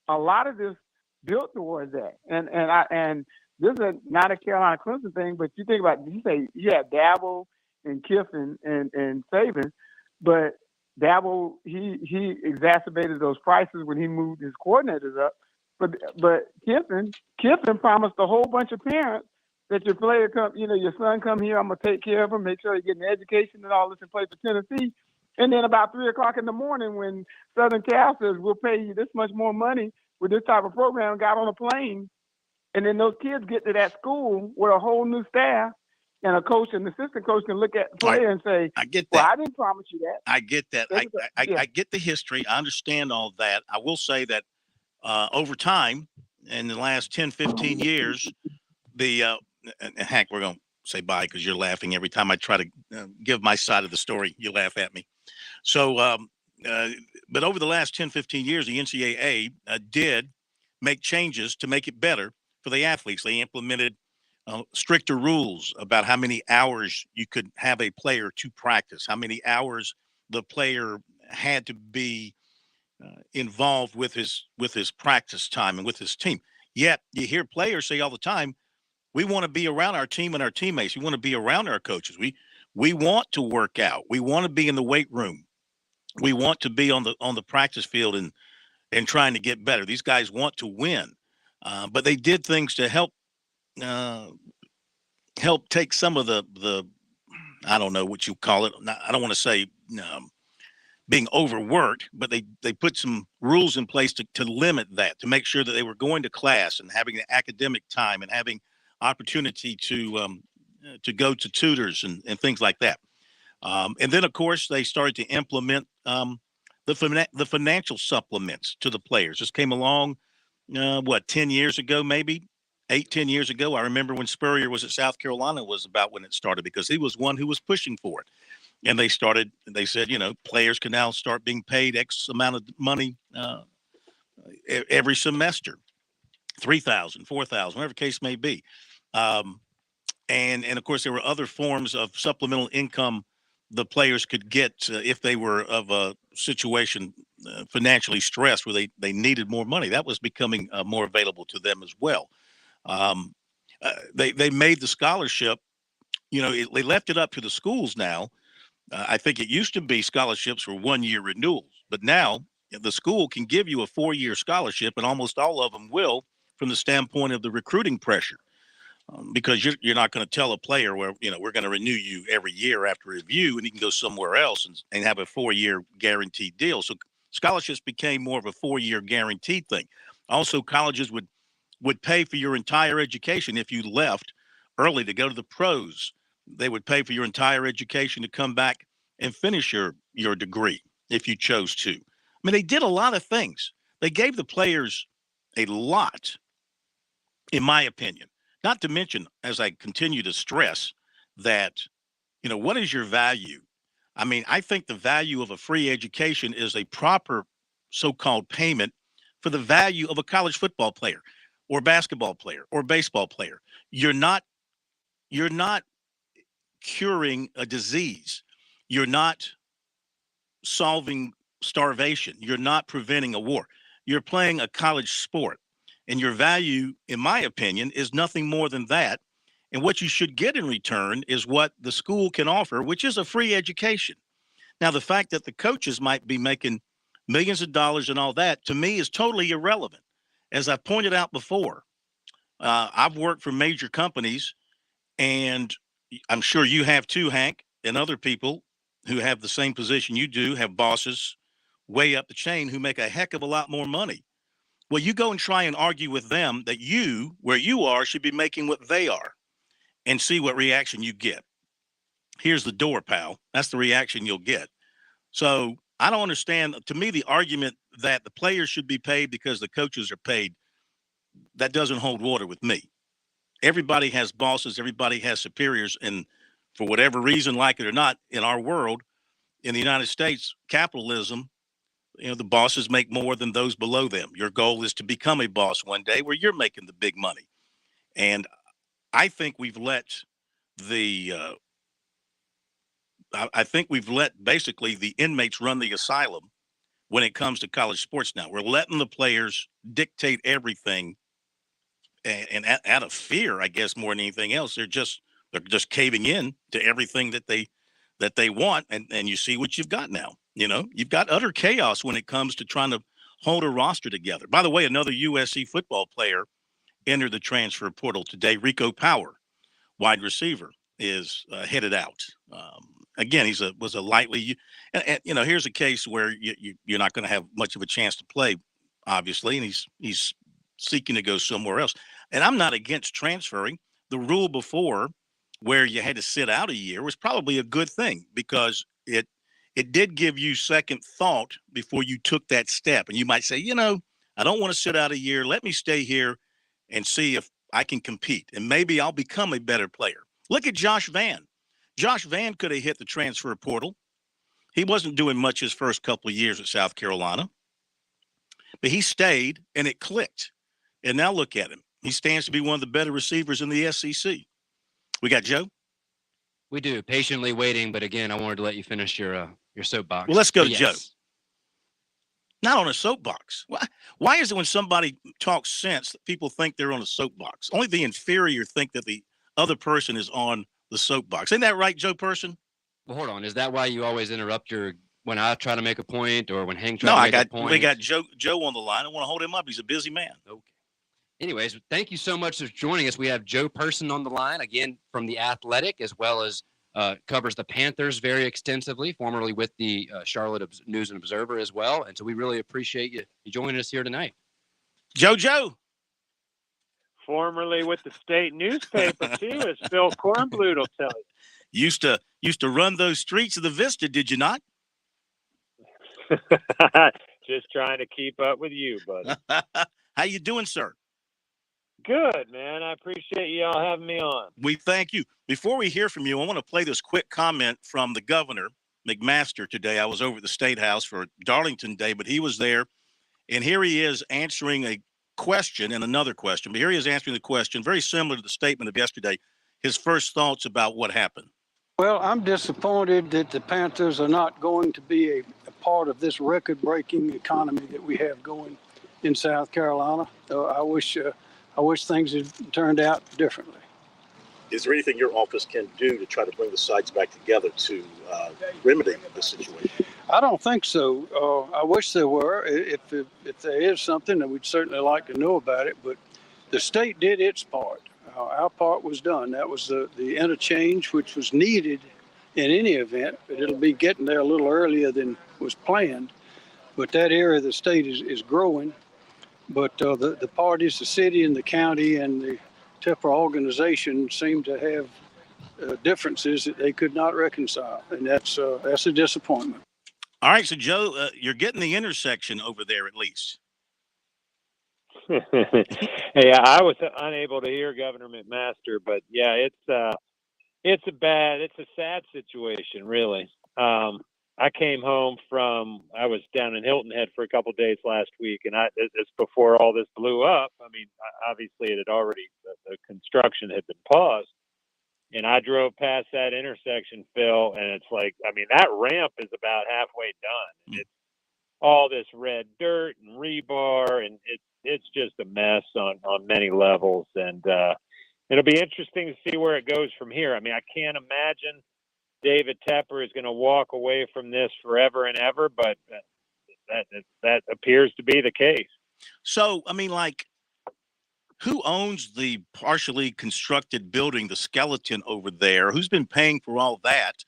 Speaker 12: a lot of this built towards that. And this is not a Carolina Clemson thing, but you think about, you say, yeah, Dabble and Kiffin and Saban, but Dabble, he exacerbated those prices when he moved his coordinators up. But Kiffin promised a whole bunch of parents that your player your son come here, I'm gonna take care of him, make sure he get an education and all this, and play for Tennessee. And then about 3 o'clock in the morning, when Southern Cal says we'll pay you this much more money with this type of program, got on a plane, and then those kids get to that school with a whole new staff, and a coach and assistant coach can look at the player and say,
Speaker 6: I get that.
Speaker 12: Well, I didn't promise you that.
Speaker 6: I get that. I get the history. I understand all that. I will say that over time, in the last 10, 15 years, and Hank, we're going to say bye because you're laughing every time I try to give my side of the story. You laugh at me. So, but over the last 10, 15 years, the NCAA did make changes to make it better for the athletes. They implemented stricter rules about how many hours you could have a player to practice, how many hours the player had to be involved with his practice time and with his team. Yet you hear players say all the time, we want to be around our team and our teammates. We want to be around our coaches. We want to work out. We want to be in the weight room. We want to be on the practice field and trying to get better. These guys want to win, but they did things to help take some of the I don't know what you call it. I don't want to say being overworked, but they put some rules in place to limit that, to make sure that they were going to class and having the academic time and having opportunity to go to tutors and things like that. And then, of course, they started to implement the financial supplements to the players. This came along, 10 years ago, maybe 10 years ago. I remember when Spurrier was at South Carolina was about when it started, because he was one who was pushing for it. And they said, players can now start being paid X amount of money every semester, $3,000, $4,000, whatever the case may be. And of course, there were other forms of supplemental income the players could get if they were of a situation financially stressed where they needed more money. That was becoming more available to them as well. They made the scholarship, they left it up to the schools now. I think it used to be scholarships were 1-year renewals, but now the school can give you a 4-year scholarship, and almost all of them will, from the standpoint of the recruiting pressure. Because you're not going to tell a player we're going to renew you every year after review, and you can go somewhere else and have a 4-year guaranteed deal. So scholarships became more of a 4-year guaranteed thing. Also, colleges would pay for your entire education if you left early to go to the pros. They would pay for your entire education to come back and finish your degree if you chose to. I mean, they did a lot of things. They gave the players a lot, in my opinion. Not to mention, as I continue to stress, that, what is your value? I mean, I think the value of a free education is a proper so-called payment for the value of a college football player or basketball player or baseball player. You're not curing a disease. You're not solving starvation. You're not preventing a war. You're playing a college sport. And your value, in my opinion, is nothing more than that. And what you should get in return is what the school can offer, which is a free education. Now, the fact that the coaches might be making millions of dollars and all that, to me, is totally irrelevant. As I pointed out before, I've worked for major companies, and I'm sure you have too, Hank, and other people who have the same position you do, have bosses way up the chain who make a heck of a lot more money. Well, you go and try and argue with them that you, where you are, should be making what they are, and see what reaction you get. Here's the door, pal. That's the reaction you'll get. So I don't understand. To me, the argument that the players should be paid because the coaches are paid, that doesn't hold water with me. Everybody has bosses. Everybody has superiors. And for whatever reason, like it or not, in our world, in the United States, capitalism, the bosses make more than those below them. Your goal is to become a boss one day where you're making the big money. And I think we've let basically the inmates run the asylum when it comes to college sports now. We're letting the players dictate everything, and out of fear, I guess, more than anything else, they're just caving in to everything that they want, and you see what you've got now. You've got utter chaos when it comes to trying to hold a roster together. By the way, another USC football player entered the transfer portal today. Rico Power, wide receiver, is headed out. Again, was a lightly, and here's a case where you're not going to have much of a chance to play, obviously, and he's seeking to go somewhere else. And I'm not against transferring. The rule before, where you had to sit out a year, was probably a good thing, because it did give you second thought before you took that step. And you might say, I don't want to sit out a year. Let me stay here and see if I can compete, and maybe I'll become a better player. Look at Josh Van. Josh Van could have hit the transfer portal. He wasn't doing much his first couple of years at South Carolina, but he stayed and it clicked. And now look at him. He stands to be one of the better receivers in the SEC. We got Joe?
Speaker 7: We do. Patiently waiting, but again, I wanted to let you finish your soapbox.
Speaker 6: Well, let's go
Speaker 7: But
Speaker 6: to Joe.
Speaker 7: yes.
Speaker 6: Not on a soapbox. Why is it when somebody talks sense that people think they're on a soapbox? Only the inferior think that the other person is on the soapbox. Isn't that right, Joe Person?
Speaker 7: Well, hold on. Is that why you always interrupt when I try to make a point or when Hank tries to make a point?
Speaker 6: We got Joe on the line. I want to hold him up. He's a busy man.
Speaker 7: Okay. Anyways, thank you so much for joining us. We have Joe Person on the line, again, from The Athletic, as well as covers the Panthers very extensively, formerly with the Charlotte News and Observer as well. And so we really appreciate you joining us here tonight.
Speaker 6: Joe.
Speaker 3: Formerly with the state newspaper, too, as Phil Kornblut will tell you.
Speaker 6: Used to run those streets of the Vista, did you not?
Speaker 3: Just trying to keep up with you, buddy.
Speaker 6: How you doing, sir?
Speaker 3: Good, man. I appreciate you all having me on.
Speaker 6: We thank you. Before we hear from you, I want to play this quick comment from the governor, McMaster, today. I was over at the State House for Darlington Day, but he was there, and here he is answering a question and another question. But here he is answering the question, very similar to the statement of yesterday, his first thoughts about what happened.
Speaker 22: Well, I'm disappointed that the Panthers are not going to be a part of this record-breaking economy that we have going in South Carolina. I wish things had turned out differently.
Speaker 23: Is there anything your office can do to try to bring the sides back together to remedy this situation?
Speaker 22: I don't think so. I wish there were. If there is something, then we'd certainly like to know about it. But the state did its part. Our part was done. That was the interchange, which was needed in any event, but it'll be getting there a little earlier than was planned. But that area of the state is growing. But the parties, the city and the county and the TEPRA organization seem to have differences that they could not reconcile. And that's a disappointment.
Speaker 6: All right, so Joe, you're getting the intersection over there at least.
Speaker 3: Yeah, I was unable to hear Governor McMaster, but yeah, it's a sad situation, really. I came home I was down in Hilton Head for a couple of days last week, and it's before all this blew up. I mean, obviously it had already, the construction had been paused, and I drove past that intersection, Phil, and it's like, I mean, that ramp is about halfway done. It's all this red dirt and rebar, and it's just a mess on many levels, and it'll be interesting to see where it goes from here. I mean, I can't imagine David Tepper is going to walk away from this forever and ever, but that appears to be the case.
Speaker 6: So, I mean, like, who owns the partially constructed building, the skeleton over there? Who's been paying for all that?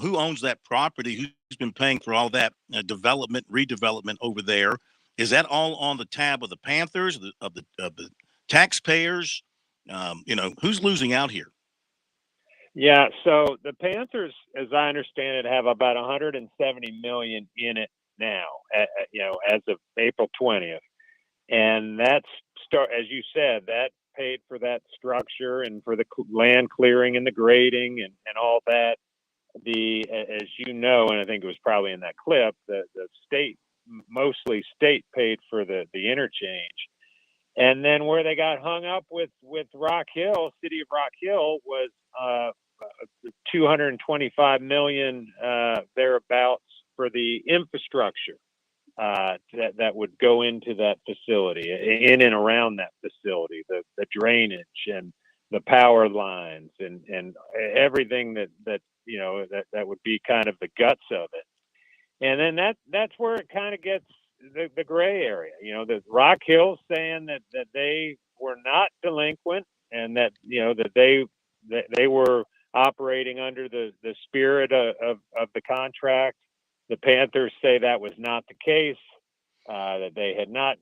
Speaker 6: Who owns that property? Who's been paying for all that development, redevelopment over there? Is that all on the tab of the Panthers, of the taxpayers? Who's losing out here?
Speaker 3: Yeah, so the Panthers, as I understand it, have about $170 million in it now, as of April 20th, and that's as you said, that paid for that structure and for the land clearing and the grading and all that. As you know, and I think it was probably in that clip, the state, mostly state, paid for the interchange. And then where they got hung up with Rock Hill, City of Rock Hill, was $225 million thereabouts for the infrastructure that would go into that facility, in and around that facility, the drainage and the power lines and everything that would be kind of the guts of it. And then that's where it kind of gets the gray area. The Rock Hill saying that they were not delinquent and that they were operating under the spirit of the contract. The Panthers say that was not the case, that they had not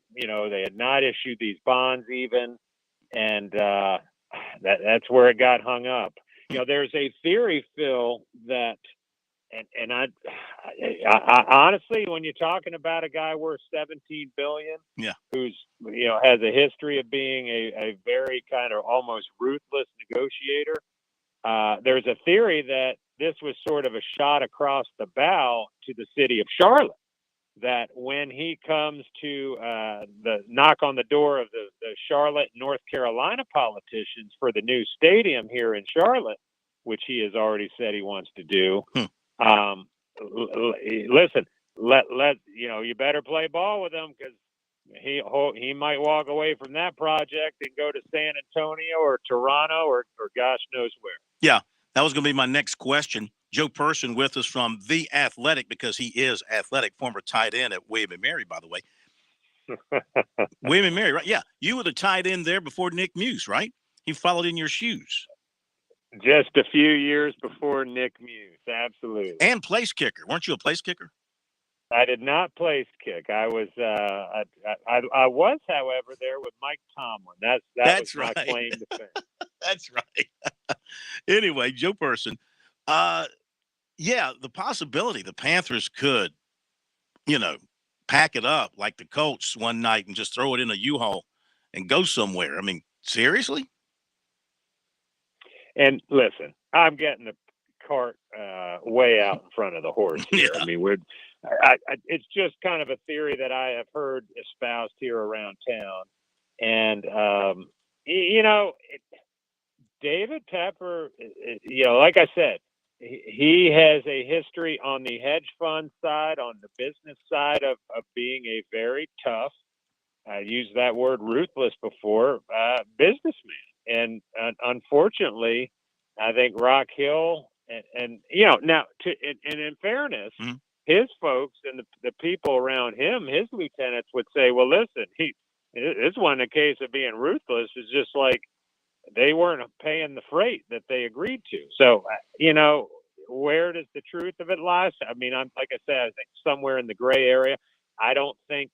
Speaker 3: issued these bonds even, and that's where it got hung up. There's a theory, Phil, that, and I honestly, when you're talking about a guy worth $17 billion, who's has a history of being a very kind of almost ruthless negotiator, there's a theory that this was sort of a shot across the bow to the city of Charlotte, that when he comes to the knock on the door of the Charlotte, North Carolina politicians for the new stadium here in Charlotte, which he has already said he wants to do, listen, let you better play ball with him, because he might walk away from that project and go to San Antonio or Toronto or gosh knows where.
Speaker 6: Yeah, that was going to be my next question. Joe Person with us from The Athletic, because he is athletic, former tight end at William & Mary, by the way. William & Mary, right? Yeah, you were the tight end there before Nick Muse, right? He followed in your shoes.
Speaker 3: Just a few years before Nick Muse, absolutely.
Speaker 6: And place kicker. Weren't you a place kicker?
Speaker 3: I did not place kick. I was, I was, however, there with Mike Tomlin. That's was my claim to fame.
Speaker 6: That's right. Anyway, Joe Person, yeah, the possibility the Panthers could, pack it up like the Colts one night and just throw it in a U-Haul and go somewhere. I mean, seriously?
Speaker 3: And listen, I'm getting the cart way out in front of the horse here. Yeah. I mean, it's just kind of a theory that I have heard espoused here around town. And, David Tepper, like I said, he has a history on the hedge fund side, on the business side of being a very tough, I used that word ruthless before, businessman. And unfortunately, I think Rock Hill and now in fairness, his folks and the people around him, his lieutenants would say, well, listen, this wasn't a case of being ruthless. It's just like they weren't paying the freight that they agreed to. So, where does the truth of it lie? I mean, like I said, I think somewhere in the gray area. I don't think,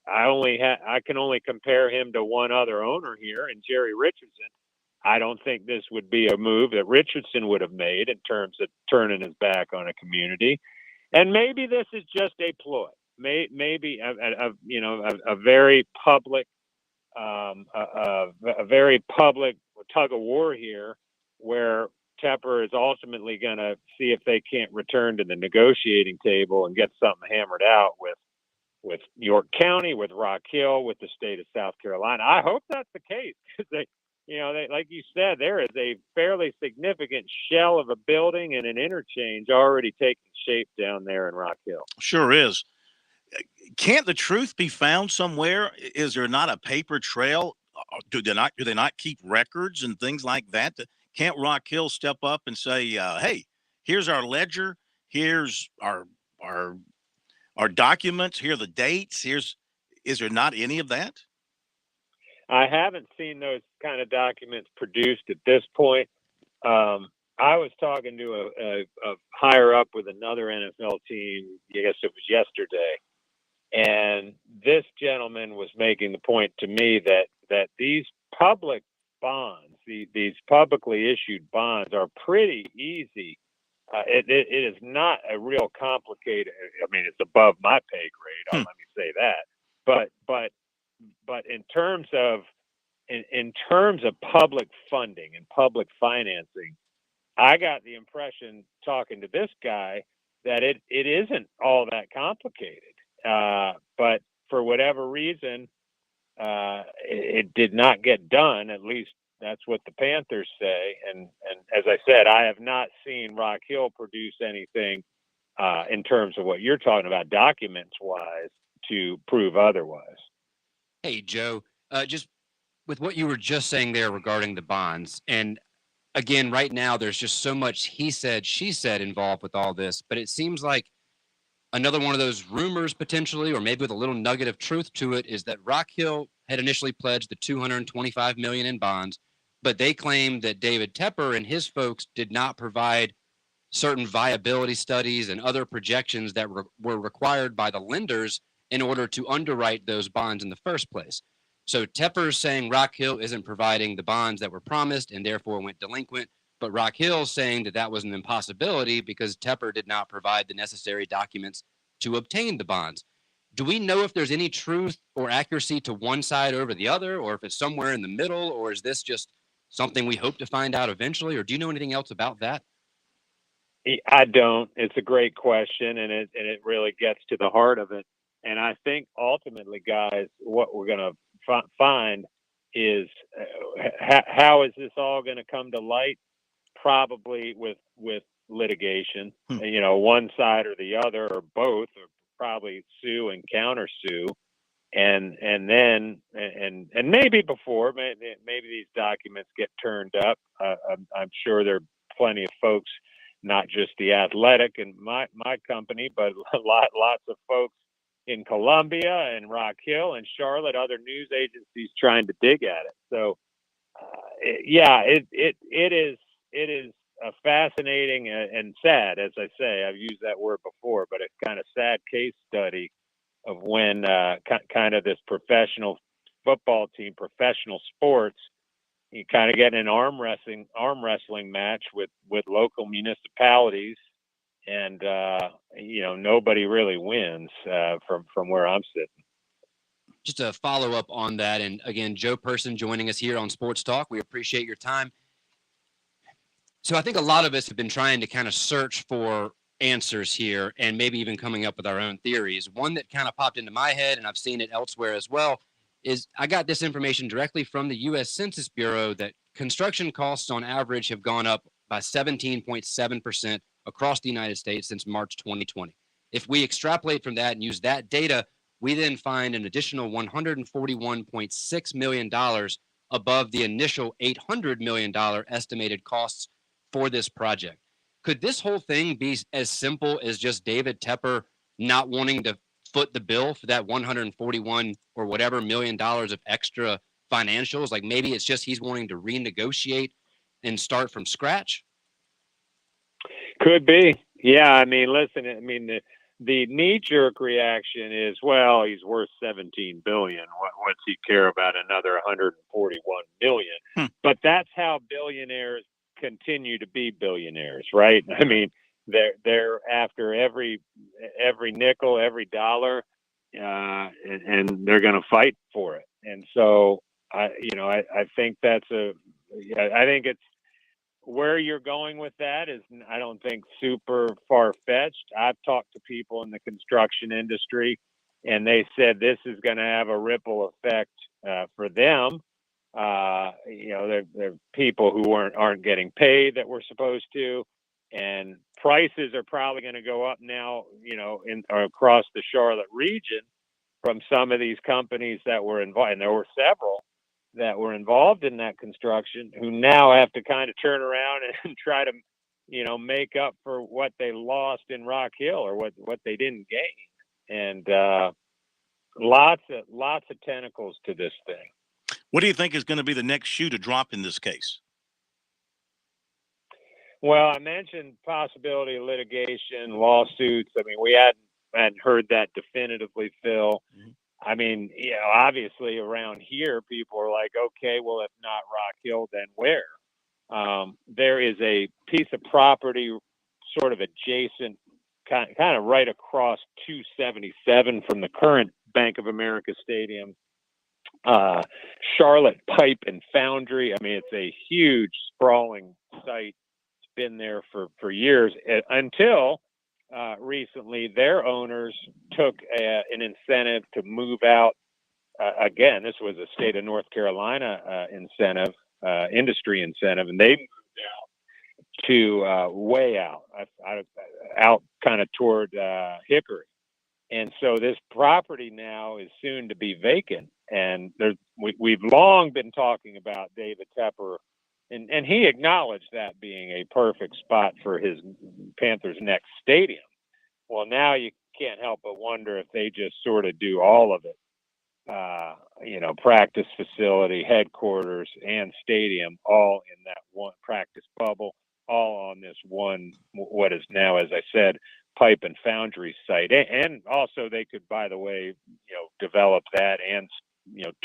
Speaker 3: I can only compare him to one other owner here, and Jerry Richardson. I don't think this would be a move that Richardson would have made in terms of turning his back on a community. And maybe this is just a ploy. Maybe a very public, a very public tug of war here, where Tepper is ultimately going to see if they can't return to the negotiating table and get something hammered out with York County, with Rock Hill, with the state of South Carolina. I hope that's the case, because they, like you said, there is a fairly significant shell of a building and an interchange already taking shape down there in Rock Hill.
Speaker 6: Sure is. Can't the truth be found somewhere? Is there not a paper trail? Do they not keep records and things like that? Can't Rock Hill step up and say, hey, here's our ledger, here's our documents, here are the dates, is there not any of that?
Speaker 3: I haven't seen those kind of documents produced at this point. I was talking to a higher up with another NFL team, I guess it was yesterday, and this gentleman was making the point to me that these public bonds, these publicly issued bonds, are pretty easy. It is not a real complicated. I mean, it's above my pay grade. Let me say that. But in terms of public funding and public financing, I got the impression, talking to this guy, that it isn't all that complicated. But for whatever reason, it did not get done. At least that's what the Panthers say. And as I said, I have not seen Rock Hill produce anything in terms of what you're talking about, documents-wise, to prove otherwise.
Speaker 7: Hey, Joe, just with what you were just saying there regarding the bonds, and again, right now, there's just so much he said, she said involved with all this, but it seems like another one of those rumors potentially, or maybe with a little nugget of truth to it, is that Rock Hill had initially pledged the $225 million in bonds, but they claimed that David Tepper and his folks did not provide certain viability studies and other projections that were required by the lenders in order to underwrite those bonds in the first place. So Tepper's saying Rock Hill isn't providing the bonds that were promised and therefore went delinquent, but Rock Hill's saying that was an impossibility because Tepper did not provide the necessary documents to obtain the bonds. Do we know if there's any truth or accuracy to one side over the other, or if it's somewhere in the middle, or is this just something we hope to find out eventually, or do you know anything else about that?
Speaker 3: I don't. It's a great question, and it really gets to the heart of it. And I think ultimately, guys, what we're going to find is how is this all going to come to light? Probably with litigation. You know, one side or the other or both, or probably sue and counter sue, and then maybe before maybe these documents get turned up. I'm sure there are plenty of folks, not just the Athletic and my company, but lots of folks in Columbia and Rock Hill and Charlotte, other news agencies trying to dig at it. So, it is a fascinating and sad, as I say, I've used that word before, but it's kind of sad case study of when kind of this professional football team, professional sports, you kind of get an arm wrestling match with local municipalities, and nobody really wins from where I'm sitting.
Speaker 7: Just a follow up on that, and again, Joe Person joining us here on Sports Talk. We appreciate your time. So I think a lot of us have been trying to kind of search for answers here, and maybe even coming up with our own theories. One that kind of popped into my head, and I've seen it elsewhere as well, is I got this information directly from the U.S. Census Bureau that construction costs on average have gone up by 17.7% across the United States since March 2020. If we extrapolate from that and use that data, we then find an additional $141.6 million above the initial $800 million estimated costs for this project. Could this whole thing be as simple as just David Tepper not wanting to foot the bill for that 141 or whatever $1 million of extra financials? Like maybe it's just he's wanting to renegotiate and start from scratch?
Speaker 3: Could be. Yeah, I mean, listen, the knee-jerk reaction is, well, he's worth $17 billion. What's he care about another $141 million? But that's how billionaires continue to be billionaires, right? I mean, they're after every nickel, every dollar, and they're going to fight for it. And so, I think I think it's where you're going with that is, I don't think super far-fetched. I've talked to people in the construction industry, and they said this is going to have a ripple effect for them. There are people who aren't getting paid that were supposed to, and prices are probably going to go up now, across the Charlotte region from some of these companies that were involved, and there were several that were involved in that construction who now have to kind of turn around and try to, make up for what they lost in Rock Hill or what they didn't gain. And lots of tentacles to this thing.
Speaker 6: What do you think is going to be the next shoe to drop in this case?
Speaker 3: Well, I mentioned possibility of litigation, lawsuits. I mean, we hadn't heard that definitively, Phil. Mm-hmm. I mean, obviously around here, people are like, okay, well, if not Rock Hill, then where? There is a piece of property sort of adjacent, kind of right across 277 from the current Bank of America Stadium, Charlotte Pipe and Foundry. I mean, it's a huge, sprawling site. It's been there for years until recently their owners took an incentive to move out. Again, this was a state of North Carolina incentive, industry incentive, and they moved out to way out kind of toward Hickory. And so this property now is soon to be vacant. And we've long been talking about David Tepper, and he acknowledged that being a perfect spot for his Panthers' next stadium. Well, now you can't help but wonder if they just sort of do all of it, practice facility, headquarters, and stadium, all in that one practice bubble, all on this one, what is now, as I said, Pipe and Foundry site. And also they could, by the way, develop that and,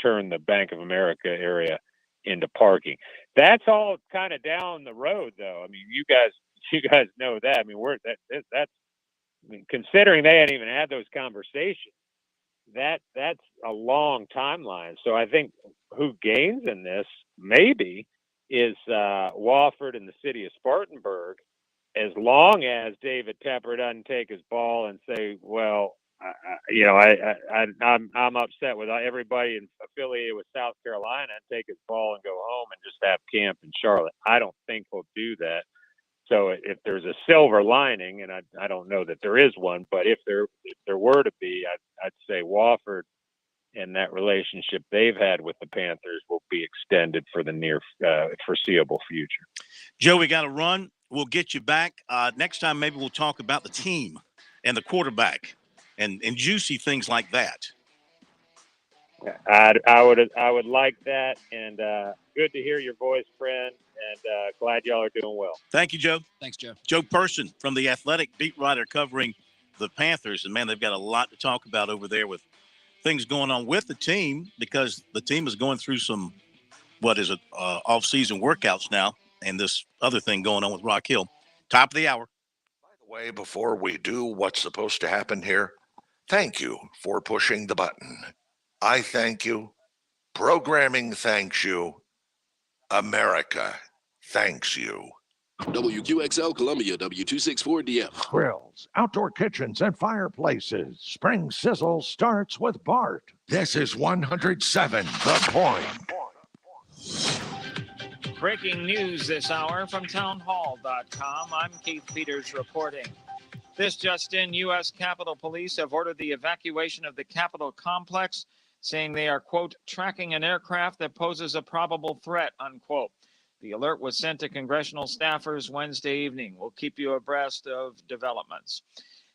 Speaker 3: turn the Bank of America area into parking. That's all kind of down the road, though. I mean, you guys know that. I mean, considering they hadn't even had those conversations, that's a long timeline. So I think who gains in this maybe is Wofford and the city of Spartanburg, as long as David Tepper doesn't take his ball and say, well, I'm upset with everybody affiliated with South Carolina, and take his ball and go home and just have camp in Charlotte. I don't think he'll do that. So if there's a silver lining, and I don't know that there is one, but if there were to be, I'd say Wofford and that relationship they've had with the Panthers will be extended for the near foreseeable future.
Speaker 6: Joe, we got to run. We'll get you back. Next time, maybe we'll talk about the team and the quarterback and juicy things like that.
Speaker 3: I would like that, and good to hear your voice, friend, and glad y'all are doing well.
Speaker 6: Thank you, Joe.
Speaker 7: Thanks, Joe.
Speaker 6: Joe Person from The Athletic, beat writer covering the Panthers, and man, they've got a lot to talk about over there with things going on with the team, because the team is going through some, off-season workouts now, and this other thing going on with Rock Hill. Top of the hour.
Speaker 4: By the way, before we do what's supposed to happen here, thank you for pushing the button. I thank you. Programming thanks you. America thanks you.
Speaker 2: WQXL Columbia, W264DM.
Speaker 5: Grills, outdoor kitchens, and fireplaces. Spring sizzle starts with Bart. This is 107 The Point.
Speaker 8: Breaking news this hour from townhall.com. I'm Keith Peters reporting. This just in, U.S. Capitol Police have ordered the evacuation of the Capitol complex, saying they are, quote, tracking an aircraft that poses a probable threat, unquote. The alert was sent to congressional staffers Wednesday evening. We'll keep you abreast of developments.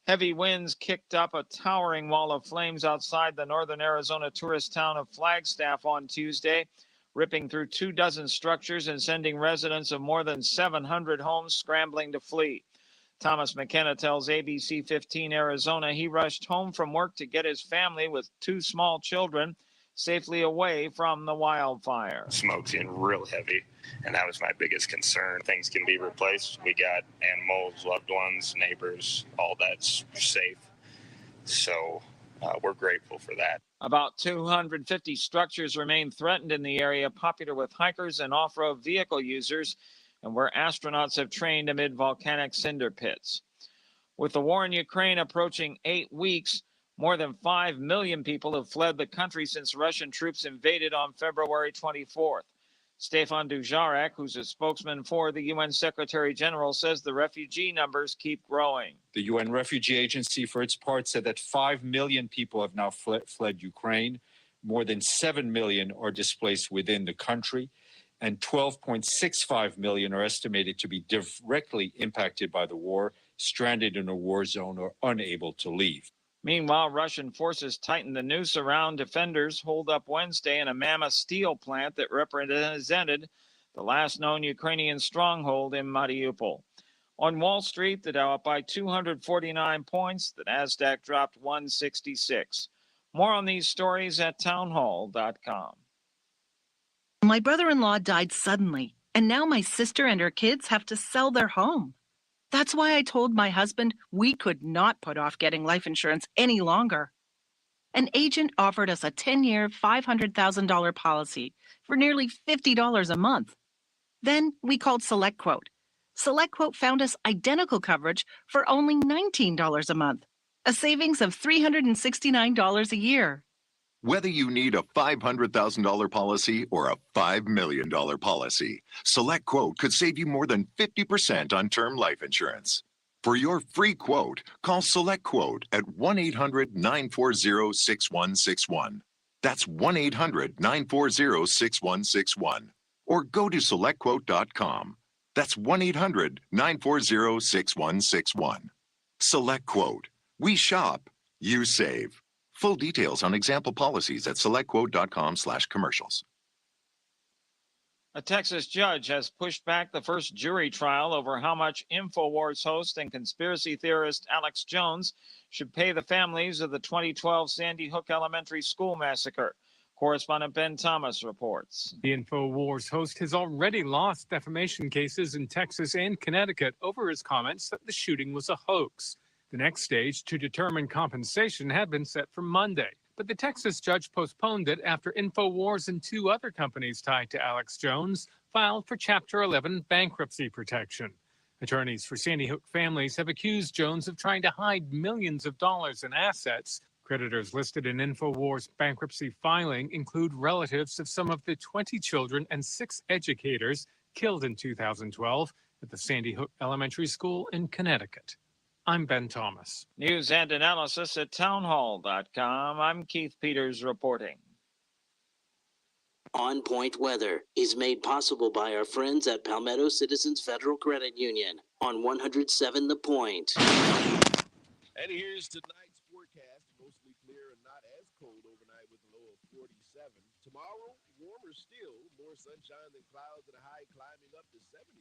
Speaker 8: Heavy winds kicked up a towering wall of flames outside the northern Arizona tourist town of Flagstaff on Tuesday, ripping through 24 structures and sending residents of more than 700 homes scrambling to flee. Thomas McKenna tells ABC 15 Arizona he rushed home from work to get his family with 2 small children safely away from the wildfire.
Speaker 24: Smoke's in real heavy, and that was my biggest concern. Things can be replaced. We got animals, loved ones, neighbors, all that's safe. So we're grateful for that.
Speaker 8: About 250 structures remain threatened in the area, popular with hikers and off-road vehicle users, and where astronauts have trained amid volcanic cinder pits. With the war in Ukraine approaching 8 weeks, more than 5 million people have fled the country since Russian troops invaded on February 24th. Stefan Dujarric, who's a spokesman for the UN Secretary General, says the refugee numbers keep growing.
Speaker 25: The UN Refugee Agency, for its part, said that 5 million people have now fled Ukraine. More than 7 million are displaced within the country, and 12.65 million are estimated to be directly impacted by the war, stranded in a war zone, or unable to leave.
Speaker 8: Meanwhile, Russian forces tightened the noose around defenders holed up Wednesday in a mammoth steel plant that represented the last known Ukrainian stronghold in Mariupol. On Wall Street, the Dow up by 249 points. The Nasdaq dropped 166. More on these stories at townhall.com.
Speaker 26: My brother-in-law died suddenly, and now my sister and her kids have to sell their home. That's why I told my husband we could not put off getting life insurance any longer. An agent offered us a 10-year, $500,000 policy for nearly $50 a month. Then we called SelectQuote. SelectQuote found us identical coverage for only $19 a month, a savings of $369 a year.
Speaker 11: Whether you need a $500,000 policy or a $5 million policy, SelectQuote could save you more than 50% on term life insurance. For your free quote, call SelectQuote at 1-800-940-6161. That's 1-800-940-6161. Or go to SelectQuote.com. That's 1-800-940-6161. SelectQuote. We shop, you save. Full details on example policies at selectquote.com/commercials.
Speaker 8: A Texas judge has pushed back the first jury trial over how much InfoWars host and conspiracy theorist Alex Jones should pay the families of the 2012 Sandy Hook Elementary School massacre. Correspondent Ben Thomas reports.
Speaker 27: The InfoWars host has already lost defamation cases in Texas and Connecticut over his comments that the shooting was a hoax. The next stage to determine compensation had been set for Monday, but the Texas judge postponed it after InfoWars and 2 other companies tied to Alex Jones filed for Chapter 11 bankruptcy protection. Attorneys for Sandy Hook families have accused Jones of trying to hide millions of dollars in assets. Creditors listed in InfoWars' bankruptcy filing include relatives of some of the 20 children and 6 educators killed in 2012 at the Sandy Hook Elementary School in Connecticut. I'm Ben Thomas.
Speaker 8: News and analysis at townhall.com. I'm Keith Peters reporting.
Speaker 1: On Point Weather is made possible by our friends at Palmetto Citizens Federal Credit Union on 107 The Point.
Speaker 2: And here's tonight's forecast. Mostly clear and not as cold overnight with a low of 47. Tomorrow, warmer still, more sunshine than clouds and a high climbing up to 77.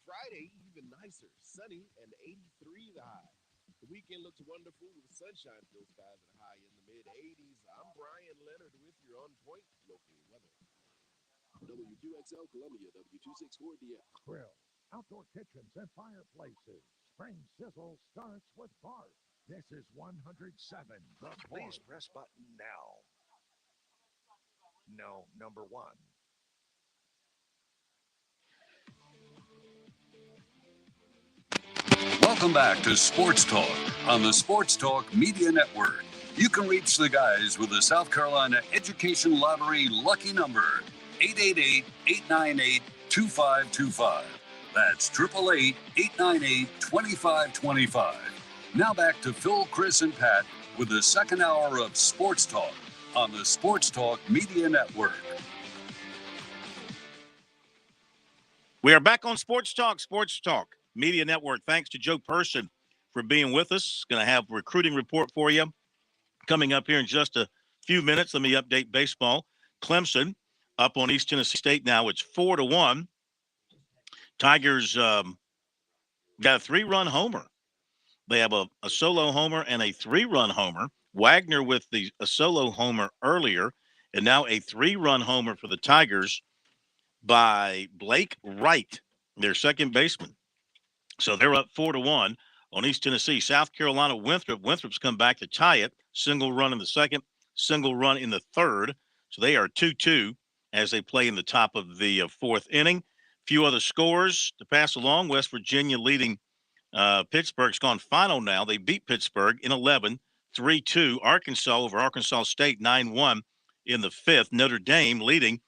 Speaker 2: Friday, even nicer, sunny and 83 the high. The weekend looks wonderful with sunshine-filled skies at a high in the mid-80s. I'm Brian Leonard with your On Point local weather.
Speaker 11: W2XL Columbia, W264DF.
Speaker 5: Grill, outdoor kitchens and fireplaces. Spring Sizzle starts with Bart. This is 107 The Point.
Speaker 4: Please press button now. No, number 1.
Speaker 9: Welcome back to Sports Talk on the Sports Talk Media Network. You can reach the guys with the South Carolina Education Lottery lucky number, 888-898-2525. That's 888-898-2525. Now back to Phil, Chris, and Pat with the second hour of Sports Talk on the Sports Talk Media Network.
Speaker 6: We are back on Sports Talk Media Network. Thanks to Joe Person for being with us. Going to have a recruiting report for you coming up here in just a few minutes. Let me update baseball. Clemson up on East Tennessee State now. It's 4-1. Tigers got a 3-run homer. They have a solo homer and a 3-run homer. Wagner with a solo homer earlier, and now a 3-run homer for the Tigers by Blake Wright, their second baseman. So they're up 4-1 on East Tennessee. South Carolina, Winthrop. Winthrop's come back to tie it. Single run in the second, single run in the third. So they are 2-2 as they play in the top of the fourth inning. Few other scores to pass along. West Virginia leading Pittsburgh's gone final now. They beat Pittsburgh in 11, 3-2. Arkansas over Arkansas State, 9-1 in the fifth. Notre Dame leading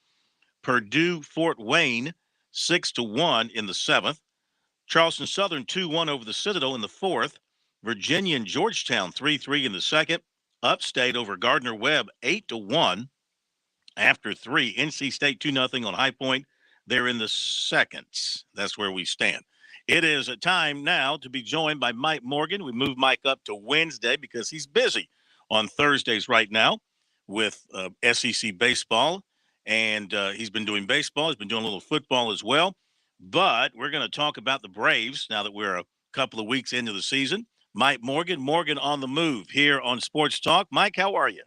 Speaker 6: Purdue Fort Wayne, 6-1 in the seventh. Charleston Southern 2-1 over the Citadel in the fourth. Virginia and Georgetown 3-3 in the second. Upstate over Gardner-Webb 8-1 after 3. NC State 2-0 on High Point. They're in the second. That's where we stand. It is a time now to be joined by Mike Morgan. We moved Mike up to Wednesday because he's busy on Thursdays right now with SEC baseball. And he's been doing baseball. He's been doing a little football as well. But we're going to talk about the Braves now that we're a couple of weeks into the season. Mike Morgan on the move here on Sports Talk. Mike, how are you?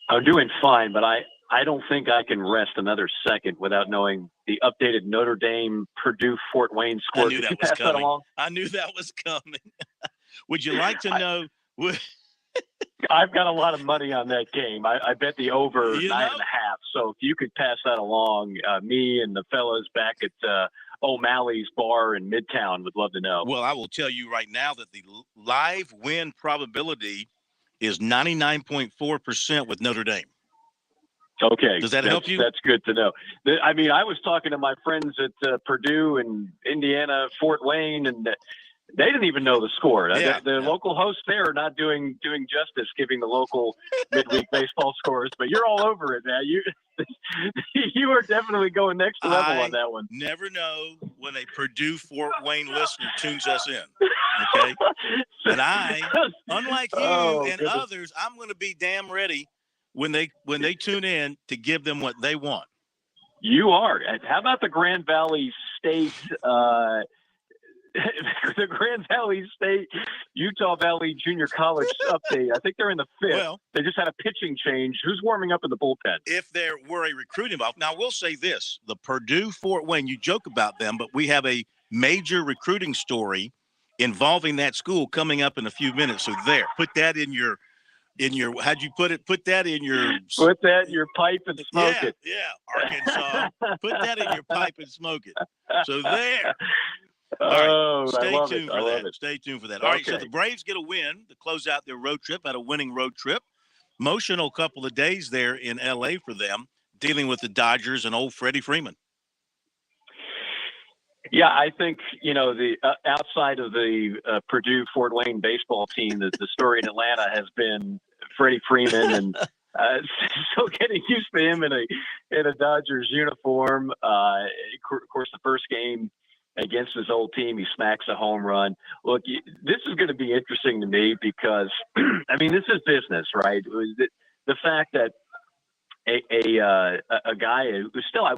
Speaker 10: I'm doing fine, but I don't think I can rest another second without knowing the updated Notre Dame Purdue Fort Wayne score.
Speaker 6: I knew that was coming. I knew that was coming. Would you like to know?
Speaker 10: I've got a lot of money on that game. I bet the over 9.5. So if you could pass that along, me and the fellows back at O'Malley's Bar in Midtown would love to know.
Speaker 6: Well, I will tell you right now that the live win probability is 99.4% with Notre Dame.
Speaker 10: Okay.
Speaker 6: Does that help you?
Speaker 10: That's good to know. I mean, I was talking to my friends at Purdue and Indiana, Fort Wayne, and they didn't even know the score. The local hosts there are not doing justice giving the local midweek baseball scores, but you're all over it, man. You are definitely going next level on that one.
Speaker 6: Never know when a Purdue Fort Wayne listener tunes us in. Okay. And I, unlike you and others, I'm going to be damn ready when they tune in to give them what they want.
Speaker 10: You are. How about the Grand Valley State the Grand Valley State Utah Valley Junior College update? I think they're in the fifth.
Speaker 6: Well,
Speaker 10: they just had a pitching change. Who's warming up in the bullpen?
Speaker 6: If there were a recruit involved. Now, we'll say this. The Purdue Fort Wayne, you joke about them, but we have a major recruiting story involving that school coming up in a few minutes. So there, put that in your in your, how'd you put it? Put that in your.
Speaker 10: Put that in your pipe and smoke it.
Speaker 6: Yeah, Arkansas. Put that in your pipe and smoke it. So there. All
Speaker 10: Oh,
Speaker 6: right, stay
Speaker 10: I love
Speaker 6: tuned
Speaker 10: it.
Speaker 6: for
Speaker 10: I love
Speaker 6: that.
Speaker 10: it.
Speaker 6: Stay tuned for that. All right, so
Speaker 10: Okay.
Speaker 6: the Braves get a win to close out their road trip, had a winning road trip. Emotional couple of days there in L.A. for them, dealing with the Dodgers and old Freddy Freeman.
Speaker 10: Yeah, I think, the outside of the Purdue Fort Wayne baseball team, the story in Atlanta has been Freddie Freeman, and still getting used to him in a Dodgers uniform. Of course, the first game against his old team, he smacks a home run. Look, this is going to be interesting to me because, this is business, right? The fact that a guy who still, I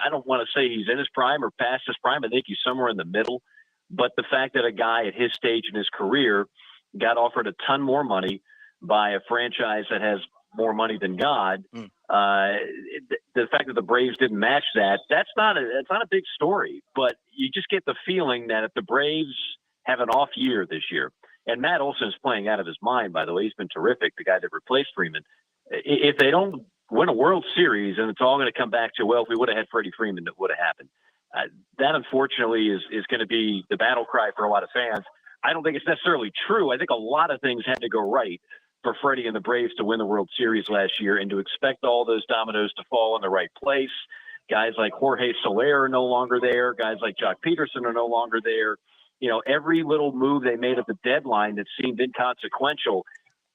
Speaker 10: don't want to say he's in his prime or past his prime. I think he's somewhere in the middle. But the fact that a guy at his stage in his career got offered a ton more money by a franchise that has more money than God, the fact that the Braves didn't match that's not a big story. But you just get the feeling that if the Braves have an off year this year, and Matt Olson is playing out of his mind, by the way, he's been terrific, the guy that replaced Freeman. If they don't win a World Series, and it's all going to come back to, well, if we would have had Freddie Freeman, that would have happened. That, unfortunately, is going to be the battle cry for a lot of fans. I don't think it's necessarily true. I think a lot of things had to go right for Freddie and the Braves to win the World Series last year, and to expect all those dominoes to fall in the right place. Guys like Jorge Soler are no longer there. Guys like Jock Peterson are no longer there. Every little move they made at the deadline that seemed inconsequential,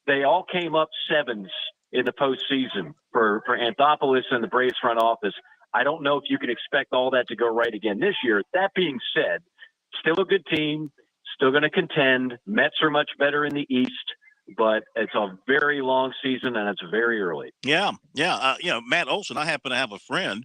Speaker 10: they all came up sevens in the postseason for Anthopoulos and the Braves front office. I don't know if you can expect all that to go right again this year. That being said, still a good team, still going to contend. Mets are much better in the East, but it's a very long season and it's very early.
Speaker 6: Yeah. Matt Olson, I happen to have a friend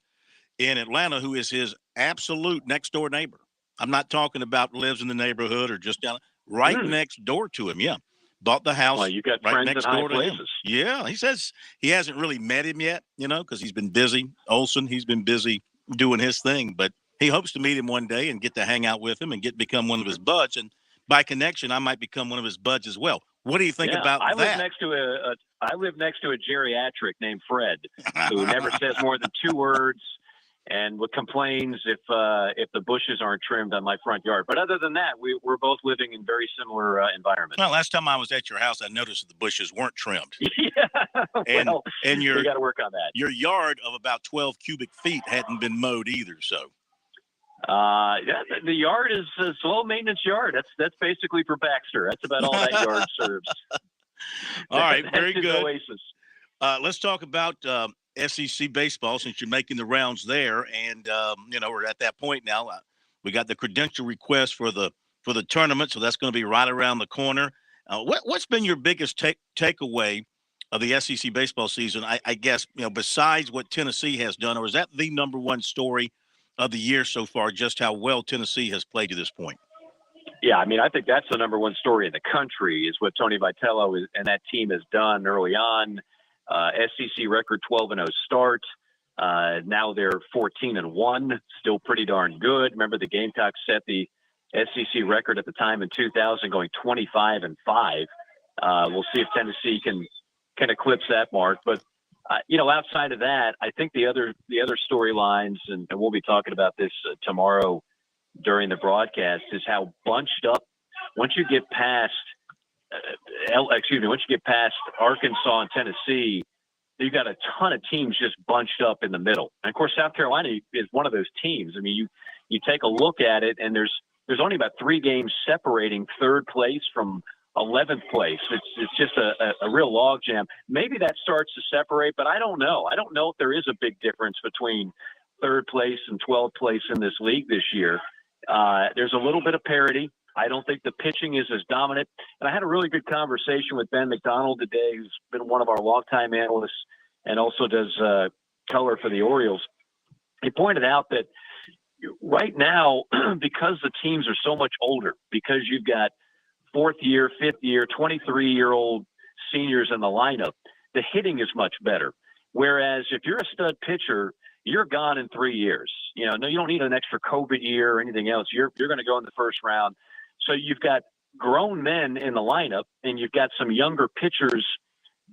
Speaker 6: in Atlanta who is his absolute next door neighbor. I'm not talking about lives in the neighborhood or just down next door to him. Yeah. Bought the house.
Speaker 10: Well, you got
Speaker 6: right
Speaker 10: friends
Speaker 6: next
Speaker 10: in high
Speaker 6: door to
Speaker 10: places.
Speaker 6: him. Yeah. He says he hasn't really met him yet, because he's been busy. Olson, he's been busy doing his thing, but he hopes to meet him one day and get to hang out with him and become one of his buds. And by connection, I might become one of his buds as well. What do you think about
Speaker 10: I
Speaker 6: that?
Speaker 10: I live next to a geriatric named Fred, who never says more than 2 words, and complains if the bushes aren't trimmed on my front yard. But other than that, we're both living in very similar environments.
Speaker 6: Well, last time I was at your house, I noticed that the bushes weren't trimmed.
Speaker 10: Yeah,
Speaker 6: and
Speaker 10: we got to work on that.
Speaker 6: Your yard of about 12 cubic feet hadn't been mowed either, so.
Speaker 10: The yard is a slow maintenance yard. That's basically for Baxter. That's about all that yard serves.
Speaker 6: All right, very good.
Speaker 10: Oasis.
Speaker 6: Let's talk about SEC baseball since you're making the rounds there, and we're at that point now. We got the credential request for the tournament, so that's going to be right around the corner. What's been your biggest takeaway of the SEC baseball season? I guess besides what Tennessee has done, or is that the number one story of the year so far? Just how well Tennessee has played to this point.
Speaker 10: Yeah, I think that's the number one story in the country is what Tony Vitello and that team has done early on. SEC record 12-0 start. Now they're 14-1, still pretty darn good. Remember the Gamecocks set the SEC record at the time in 2000, going 25-5. We'll see if Tennessee can eclipse that mark. But outside of that, I think the other storylines, and we'll be talking about this tomorrow during the broadcast, is how bunched up once you get past Arkansas and Tennessee, you've got a ton of teams just bunched up in the middle. And of course, South Carolina is one of those teams. You take a look at it, and there's only about 3 games separating 3rd place from 11th place. It's just a real logjam. Maybe that starts to separate, but I don't know. I don't know if there is a big difference between 3rd place and 12th place in this league this year. There's a little bit of parity. I don't think the pitching is as dominant. And I had a really good conversation with Ben McDonald today, who's been one of our longtime analysts and also does color for the Orioles. He pointed out that right now, because the teams are so much older, because you've got 4th year, 5th year, 23-year-old seniors in the lineup, the hitting is much better. Whereas if you're a stud pitcher, you're gone in 3 years. No, you don't need an extra COVID year or anything else. You're going to go in the first round. So you've got grown men in the lineup, and you've got some younger pitchers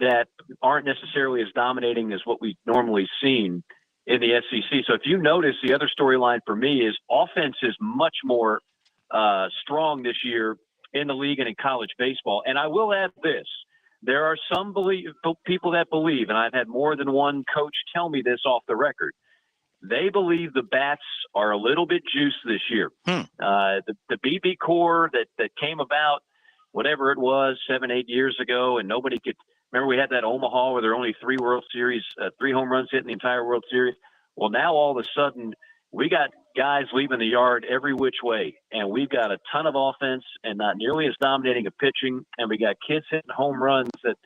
Speaker 10: that aren't necessarily as dominating as what we've normally seen in the SEC. So if you notice, the other storyline for me is offense is much more strong this year in the league and in college baseball. And I will add this. There are some people that believe, and I've had more than one coach tell me this off the record, they believe the bats are a little bit juiced this year. The BB core that came about, whatever it was, 7-8 years ago, and nobody could – remember we had that Omaha where there were only 3 World Series, 3 home runs hit in the entire World Series? Well, now all of a sudden we got guys leaving the yard every which way, and we've got a ton of offense and not nearly as dominating a pitching, and we got kids hitting home runs that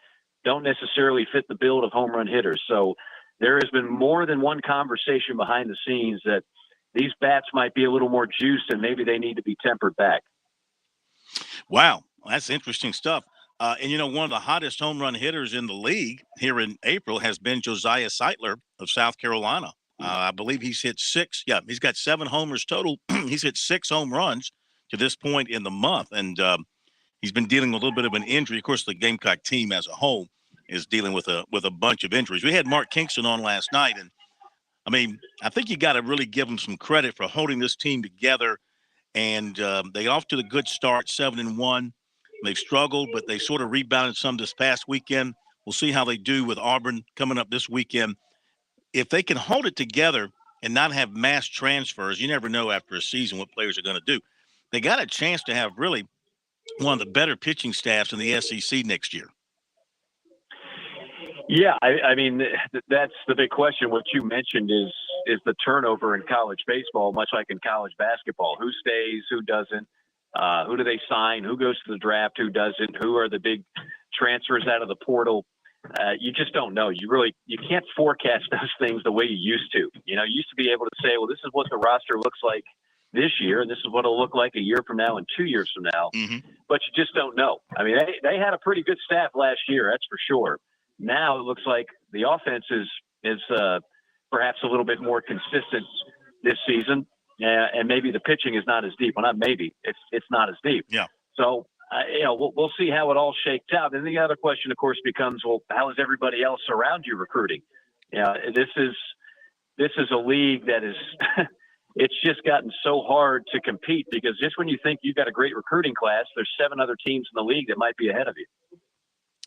Speaker 10: don't necessarily fit the build of home run hitters. So there has been more than one conversation behind the scenes that these bats might be a little more juiced and maybe they need to be tempered back.
Speaker 6: Wow, that's interesting stuff. And, one of the hottest home run hitters in the league here in April has been Josiah Seitler of South Carolina. I believe he's hit 6. Yeah, he's got 7 homers total. He's hit 6 home runs to this point in the month. And he's been dealing with a little bit of an injury. Of course, the Gamecock team as a whole is dealing with a bunch of injuries. We had Mark Kingston on last night. And, I think you got to really give him some credit for holding this team together. And they off to the good start, 7-1. They've struggled, but they sort of rebounded some this past weekend. We'll see how they do with Auburn coming up this weekend. If they can hold it together and not have mass transfers, you never know after a season what players are going to do. They got a chance to have really one of the better pitching staffs in the SEC next year.
Speaker 10: Yeah, that's the big question. What you mentioned is the turnover in college baseball, much like in college basketball. Who stays, who doesn't, who do they sign, who goes to the draft, who doesn't, who are the big transfers out of the portal. You just don't know. You can't forecast those things the way you used to. You used to be able to say, well, this is what the roster looks like this year, and this is what it'll look like a year from now and 2 years from now. Mm-hmm. But you just don't know. They had a pretty good staff last year, that's for sure. Now it looks like the offense is perhaps a little bit more consistent this season, and maybe the pitching is not as deep. Well, not maybe. It's not as deep.
Speaker 6: Yeah.
Speaker 10: So, we'll see how it all shakes out. And the other question, of course, becomes, well, how is everybody else around you recruiting? This is a league that is it's just gotten so hard to compete because just when you think you've got a great recruiting class, there's 7 other teams in the league that might be ahead of you.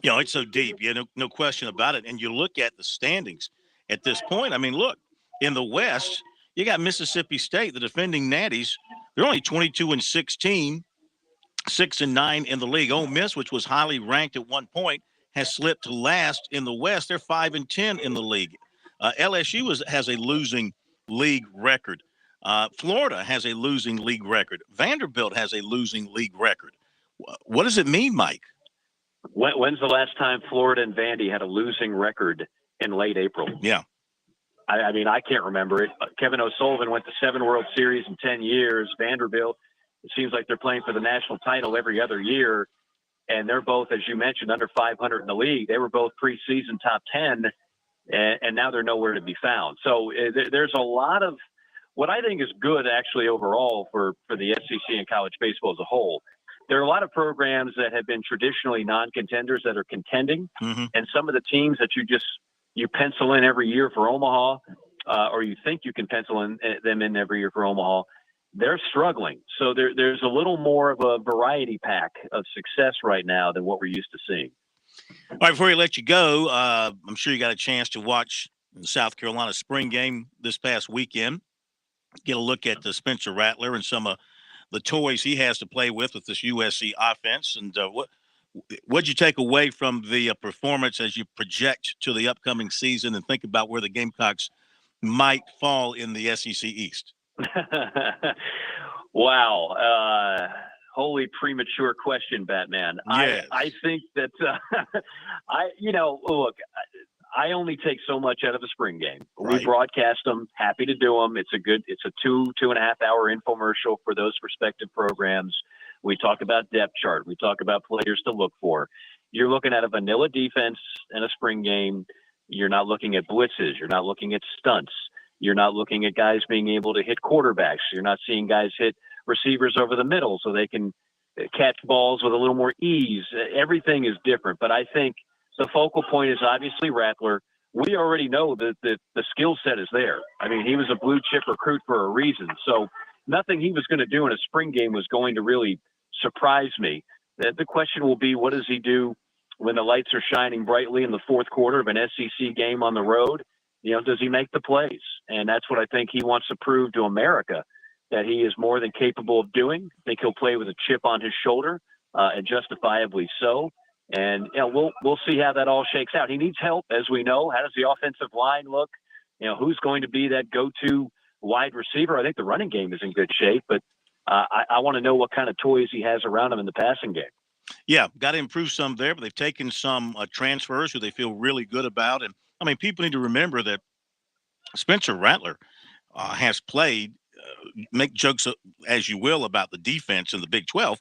Speaker 6: It's so deep. Yeah, no question about it. And you look at the standings at this point. Look, in the West, you got Mississippi State, the defending Natties. They're only 22-16, 6-9 in the league. Ole Miss, which was highly ranked at one point, has slipped to last in the West. They're 5-10 in the league. LSU has a losing league record. Florida has a losing league record. Vanderbilt has a losing league record. What does it mean, Mike?
Speaker 10: When's the last time Florida and Vandy had a losing record in late April?
Speaker 6: Yeah.
Speaker 10: I can't remember it. Kevin O'Sullivan went to 7 World Series in 10 years. Vanderbilt, it seems like they're playing for the national title every other year. And they're both, as you mentioned, under 500 in the league. They were both preseason top 10, and now they're nowhere to be found. So there's a lot of what I think is good, actually, overall for the SEC and college baseball as a whole. There are a lot of programs that have been traditionally non-contenders that are contending, and some of the teams that you pencil in every year for Omaha, or you think you can pencil them in every year for Omaha, they're struggling. So there's a little more of a variety pack of success right now than what we're used to seeing.
Speaker 6: All right, before we let you go, I'm sure you got a chance to watch the South Carolina spring game this past weekend. Get a look at the Spencer Rattler and some of the toys he has to play with this USC offense. And what'd you take away from the performance as you project to the upcoming season and think about where the Gamecocks might fall in the SEC East?
Speaker 10: Wow. Wholly premature question, Batman.
Speaker 6: Yes.
Speaker 10: I think that, look, I only take so much out of the spring game.
Speaker 6: Right.
Speaker 10: We broadcast them, happy to do them. It's a 2.5 hour infomercial for those respective programs. We talk about depth chart. We talk about players to look for. You're looking at a vanilla defense in a spring game. You're not looking at blitzes. You're not looking at stunts. You're not looking at guys being able to hit quarterbacks. You're not seeing guys hit receivers over the middle so they can catch balls with a little more ease. Everything is different. But I think the focal point is obviously Rattler. We already know that the skill set is there. I mean, he was a blue chip recruit for a reason. So nothing he was going to do in a spring game was going to really surprise me. The question will be, what does he do when the lights are shining brightly in the fourth quarter of an SEC game on the road? Does he make the plays? And that's what I think he wants to prove to America, that he is more than capable of doing. I think he'll play with a chip on his shoulder, and justifiably so. And we'll see how that all shakes out. He needs help, as we know. How does the offensive line look? Who's going to be that go-to wide receiver? I think the running game is in good shape, but I want to know what kind of toys he has around him in the passing game.
Speaker 6: Yeah, got to improve some there, but they've taken some transfers who they feel really good about. And, I mean, people need to remember that Spencer Rattler has played, make jokes as you will about the defense in the Big 12,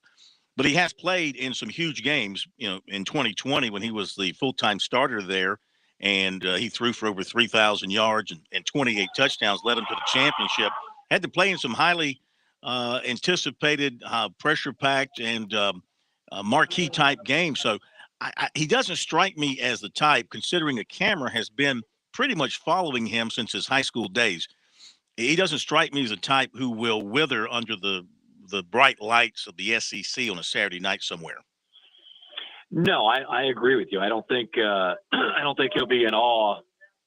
Speaker 6: but he has played in some huge games, in 2020 when he was the full-time starter there, and he threw for over 3,000 yards and 28 touchdowns, led him to the championship. Had to play in some highly anticipated, pressure-packed, and marquee-type games. So he doesn't strike me as the type, considering a camera has been pretty much following him since his high school days. He doesn't strike me as a type who will wither under the bright lights of the SEC on a Saturday night somewhere.
Speaker 10: No, I agree with you. I don't think he'll be in awe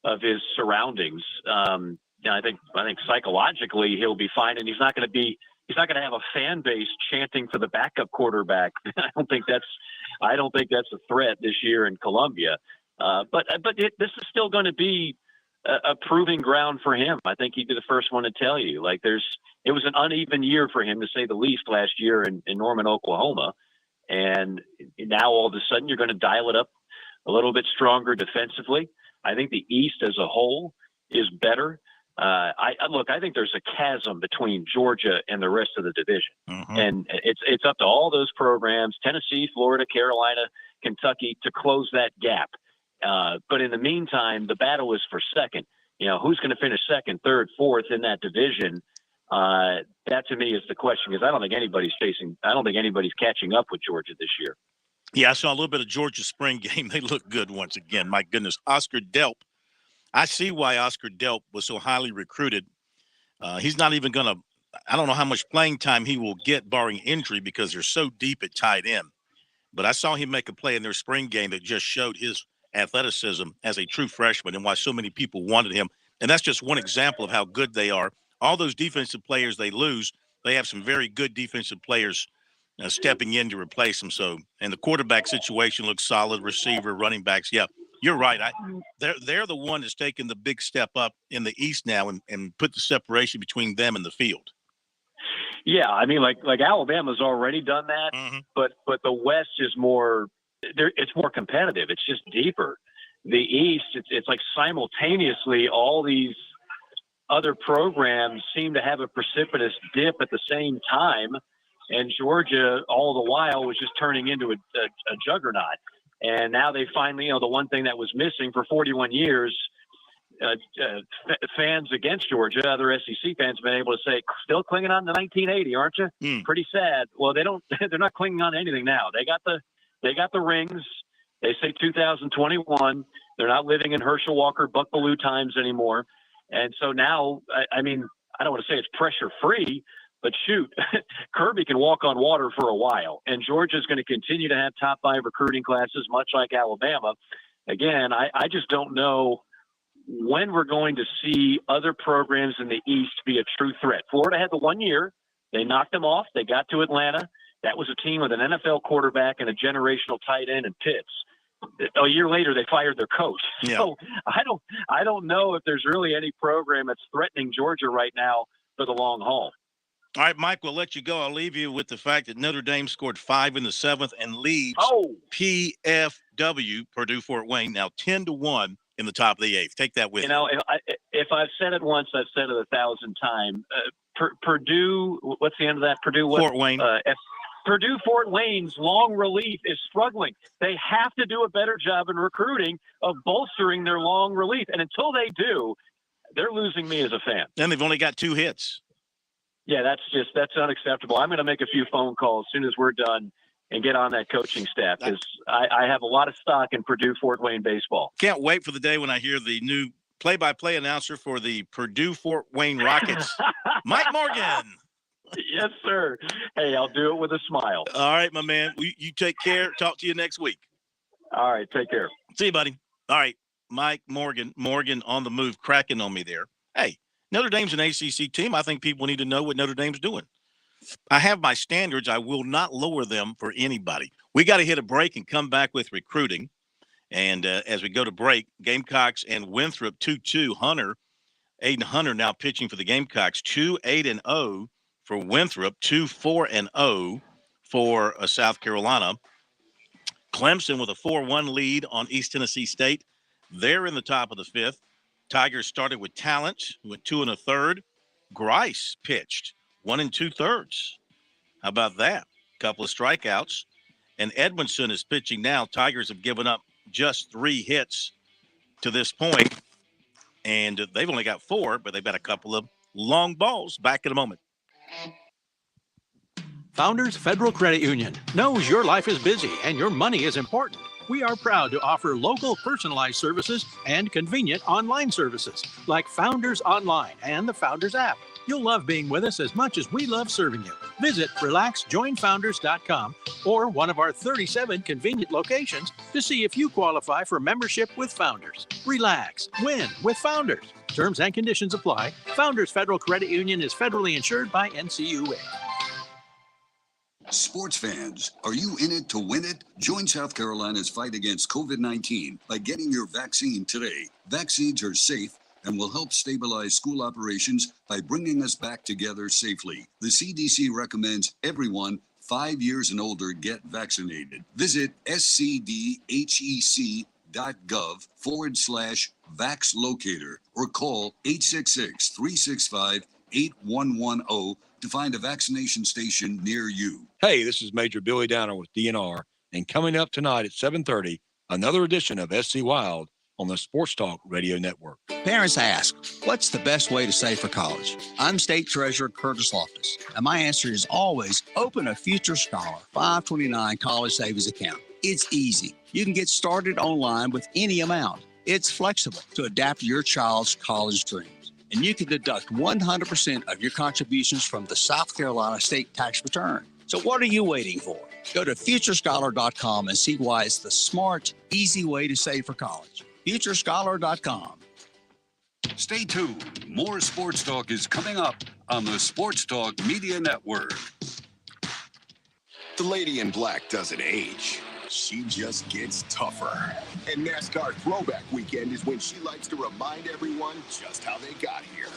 Speaker 10: of his surroundings. I think psychologically he'll be fine, and he's not going to have a fan base chanting for the backup quarterback. I don't think that's a threat this year in Columbia. But this is still going to be a proving ground for him. I think he'd be the first one to tell you. It was an uneven year for him, to say the least, last year in Norman, Oklahoma. And now all of a sudden you're going to dial it up a little bit stronger defensively. I think the East as a whole is better. I think there's a chasm between Georgia and the rest of the division. Mm-hmm. And it's up to all those programs, Tennessee, Florida, Carolina, Kentucky, to close that gap. But in the meantime, the battle is for second. Who's going to finish second, third, fourth in that division? That to me is the question, because I don't think anybody's catching up with Georgia this year.
Speaker 6: Yeah, I saw a little bit of Georgia spring game. They look good once again. My goodness, Oscar Delp. I see why Oscar Delp was so highly recruited. He's not even going to – I don't know how much playing time he will get barring injury, because they're so deep at tight end. But I saw him make a play in their spring game that just showed his athleticism as a true freshman and why so many people wanted him. And that's just one example of how good they are. All those defensive players they lose, they have some very good defensive players stepping in to replace them. So, and the quarterback situation looks solid, receiver, running backs. Yeah, you're right. They're the one that's taken the big step up in the East now and put the separation between them and the field.
Speaker 10: Yeah, I mean, like Alabama's already done that, mm-hmm. but the West is more. It's more competitive. It's just deeper. The East, it's like simultaneously all these other programs seem to have a precipitous dip at the same time, and Georgia all the while was just turning into a juggernaut. And now they finally, the one thing that was missing for 41 years, fans against Georgia, other SEC fans have been able to say, still clinging on to 1980, aren't you? Pretty sad. Well, they're not clinging on to anything now. They got the rings. They say 2021. They're not living in Herschel Walker, Buck Bellew times anymore. And so now, I mean, I don't want to say it's pressure free, but shoot, Kirby can walk on water for a while. And Georgia's going to continue to have top 5 recruiting classes, much like Alabama. Again, I just don't know when we're going to see other programs in the East be a true threat. Florida had the 1 year. They knocked them off. They got to Atlanta. That was a team with an NFL quarterback and a generational tight end in Pitts. A year later, they fired their coach. Yeah. So I don't know if there's really any program that's threatening Georgia right now for the long haul.
Speaker 6: All right, Mike, we'll let you go. I'll leave you with the fact that Notre Dame scored 5 in the 7th and leads PFW, Purdue Fort Wayne, now 10-1 in the top of the 8th. Take that with you.
Speaker 10: If I've said it once, I've said it 1,000 times. Purdue, what's the end of that? Purdue what?
Speaker 6: Fort Wayne.
Speaker 10: Purdue Fort Wayne's long relief is struggling. They have to do a better job in recruiting of bolstering their long relief. And until they do, they're losing me as a fan.
Speaker 6: And they've only got 2 hits.
Speaker 10: Yeah, that's unacceptable. I'm going to make a few phone calls as soon as we're done and get on that coaching staff, because I have a lot of stock in Purdue Fort Wayne baseball.
Speaker 6: Can't wait for the day when I hear the new play-by-play announcer for the Purdue Fort Wayne Rockets, Mike Morgan.
Speaker 10: Yes, sir. Hey, I'll do it with a smile.
Speaker 6: All right, my man. You take care. Talk to you next week.
Speaker 10: All right, take care.
Speaker 6: See you, buddy. All right, Mike Morgan on the move, cracking on me there. Hey, Notre Dame's an ACC team. I think people need to know what Notre Dame's doing. I have my standards. I will not lower them for anybody. We got to hit a break and come back with recruiting. And as we go to break, Gamecocks and Winthrop 2-2. Aiden Hunter now pitching for the Gamecocks, 2-8-0 for Winthrop, 2-4-0 for South Carolina. Clemson with a 4-1 lead on East Tennessee State. They're in the top of the fifth. Tigers started with talent, went 2 1/3. Grice pitched 1 2/3. How about that? Couple of strikeouts. And Edmondson is pitching now. Tigers have given up just 3 hits to this point, and they've only got 4, but they've got a couple of long balls. Back in a moment.
Speaker 13: Founders Federal Credit Union knows your life is busy and your money is important. We are proud to offer local personalized services and convenient online services like Founders Online and the Founders app. You'll love being with us as much as we love serving you. Visit relaxjoinfounders.com or one of our 37 convenient locations to see if you qualify for membership with Founders. Relax, win with Founders. Terms and conditions apply. Founders Federal Credit Union is federally insured by NCUA.
Speaker 9: Sports fans, are you in it to win it? Join South Carolina's fight against COVID-19 by getting your vaccine today. Vaccines are safe and will help stabilize school operations by bringing us back together safely. The CDC recommends everyone 5 years and older get vaccinated. Visit scdhec.gov/VaxLocator or call 866-365-8110 to find a vaccination station near you.
Speaker 14: Hey, this is Major Billy Downer with DNR, and coming up tonight at 7:30, another edition of SC Wild on the Sports Talk Radio Network.
Speaker 15: Parents ask, what's the best way to save for college? I'm State Treasurer Curtis Loftus, and my answer is always open a Future Scholar 529 college savings account. It's easy. You can get started online with any amount. It's flexible to adapt to your child's college dreams. And you can deduct 100% of your contributions from the South Carolina state tax return. So what are you waiting for? Go to futurescholar.com and see why it's the smart, easy way to save for college. futurescholar.com.
Speaker 9: Stay tuned. More Sports Talk is coming up on the Sports Talk Media Network.
Speaker 11: The lady in black doesn't age. She just gets tougher. And NASCAR Throwback Weekend is when she likes to remind everyone just how they got here.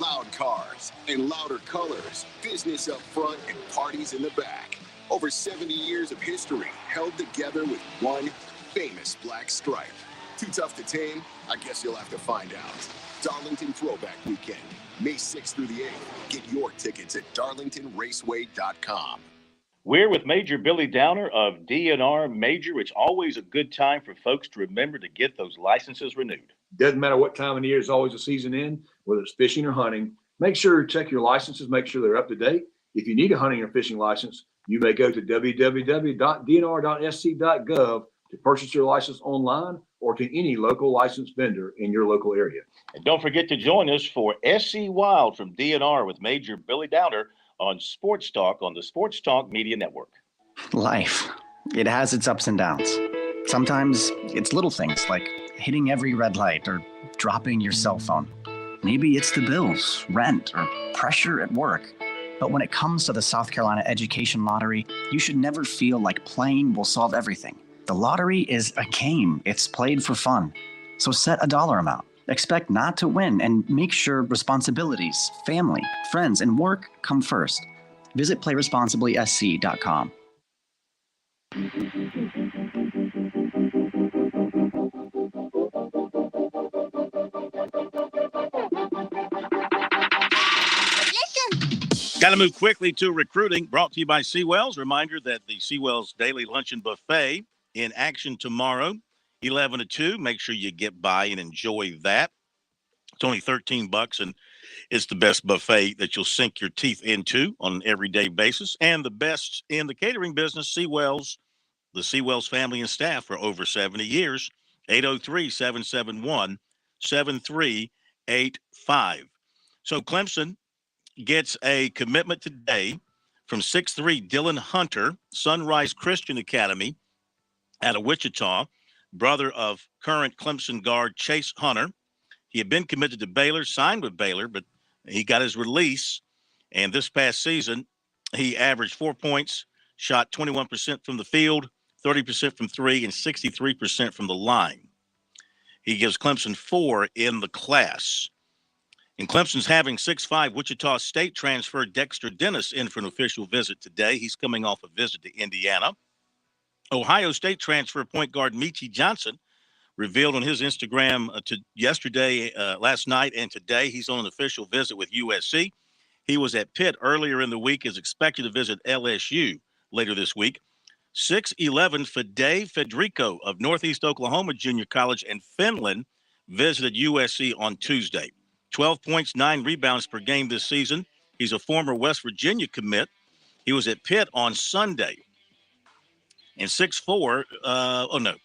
Speaker 11: Loud cars and louder colors, business up front and parties in the back. Over 70 years of history held together with one famous black stripe. Too tough to tame? I guess you'll have to find out. Darlington Throwback Weekend, May 6th through the 8th. Get your tickets at darlingtonraceway.com.
Speaker 16: We're with Major Billy Downer of DNR. Major, it's always a good time for folks to remember to get those licenses renewed.
Speaker 17: Doesn't matter what time of the year, it's always a season in, whether it's fishing or hunting. Make sure to check your licenses, make sure they're up to date. If you need a hunting or fishing license, you may go to www.dnr.sc.gov to purchase your license online or to any local licensed vendor in your local area.
Speaker 16: And don't forget to join us for SC Wild from DNR with Major Billy Downer on Sports Talk on the Sports Talk Media Network.
Speaker 18: Life, it has its ups and downs. Sometimes it's little things like hitting every red light or dropping your cell phone. Maybe it's the bills, rent, or pressure at work. But when it comes to the South Carolina Education Lottery, you should never feel like playing will solve everything. The lottery is a game. It's played for fun. So set a dollar amount. Expect not to win and make sure responsibilities, family, friends, and work come first. Visit playresponsiblysc.com.
Speaker 6: Got to move quickly to recruiting. Brought to you by Seawells. Reminder that the Seawells Daily Luncheon Buffet in action tomorrow, 11 to 2. Make sure you get by and enjoy that. It's only $13, and It's the best buffet that you'll sink your teeth into on an everyday basis, and the best in the catering business. Seawell's, the Seawell's family and staff for over 70 years. 803-771-7385. So Clemson gets a commitment today from 6'3" Dylan Hunter, Sunrise Christian Academy out of Wichita, brother of current Clemson guard Chase Hunter. He had been committed to Baylor, signed with Baylor, but he got his release. And this past season, he averaged 4 points, shot 21% from the field, 30% from three, and 63% from the line. He gives Clemson 4 in the class. And Clemson's having 6'5" Wichita State transfer Dexter Dennis in for an official visit today. He's coming off a visit to Indiana. Ohio State transfer point guard Michi Johnson revealed on his Instagram last night and today he's on an official visit with USC. He was at Pitt earlier in the week, is expected to visit LSU later this week. 6'11" Fede Federico of Northeast Oklahoma Junior College in Finland visited USC on Tuesday. 12 points, 9 rebounds per game this season. He's a former West Virginia commit. He was at Pitt on Sunday. And 6'4",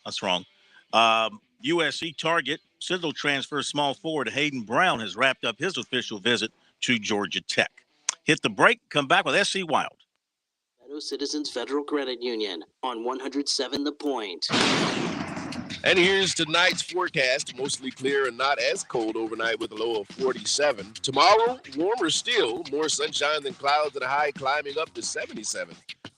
Speaker 6: that's wrong. USC target, Citadel transfer small forward Hayden Brown has wrapped up his official visit to Georgia Tech. Hit the break, come back with SC Wild.
Speaker 1: Citizens Federal Credit Union on 107 The Point.
Speaker 2: And here's tonight's forecast. Mostly clear and not as cold overnight with a low of 47. Tomorrow, warmer still. More sunshine than clouds and a high climbing up to 77.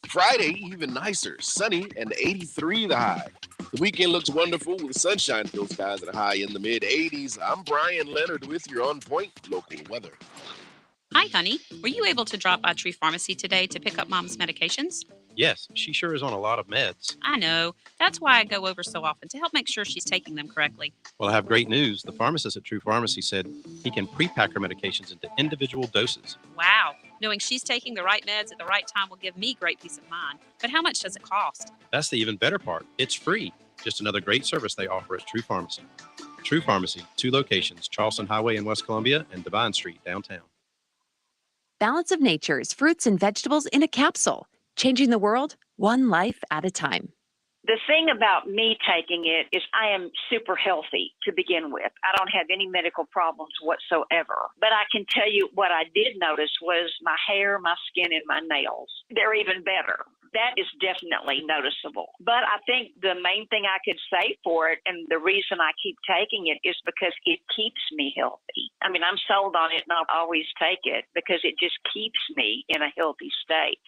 Speaker 2: Friday, even nicer. Sunny and 83 the high. The weekend looks wonderful with sunshine-filled skies at a high in the mid-80s. I'm Brian Leonard with your On Point local weather.
Speaker 3: Hi, honey. Were you able to drop by Tree Pharmacy today to pick up Mom's medications?
Speaker 12: Yes, she sure is on a lot of meds.
Speaker 3: I know. That's why I go over so often, to help make sure she's taking them correctly.
Speaker 12: Well, I have great news. The pharmacist at True Pharmacy said he can pre-pack her medications into individual doses.
Speaker 3: Wow. Knowing she's taking the right meds at the right time will give me great peace of mind. But how much does it cost?
Speaker 12: That's the even better part. It's free. Just another great service they offer at True Pharmacy. True Pharmacy, 2 locations, Charleston Highway in West Columbia and Divine Street downtown.
Speaker 19: Balance of Nature's fruits and vegetables in a capsule, changing the world one life at a time.
Speaker 20: The thing about me taking it is I am super healthy to begin with. I don't have any medical problems whatsoever. But I can tell you what I did notice was my hair, my skin, and my nails. They're even better. That is definitely noticeable. But I think the main thing I could say for it, and the reason I keep taking it, is because it keeps me healthy. I mean, I'm sold on it and I'll always take it because it just keeps me in a healthy state.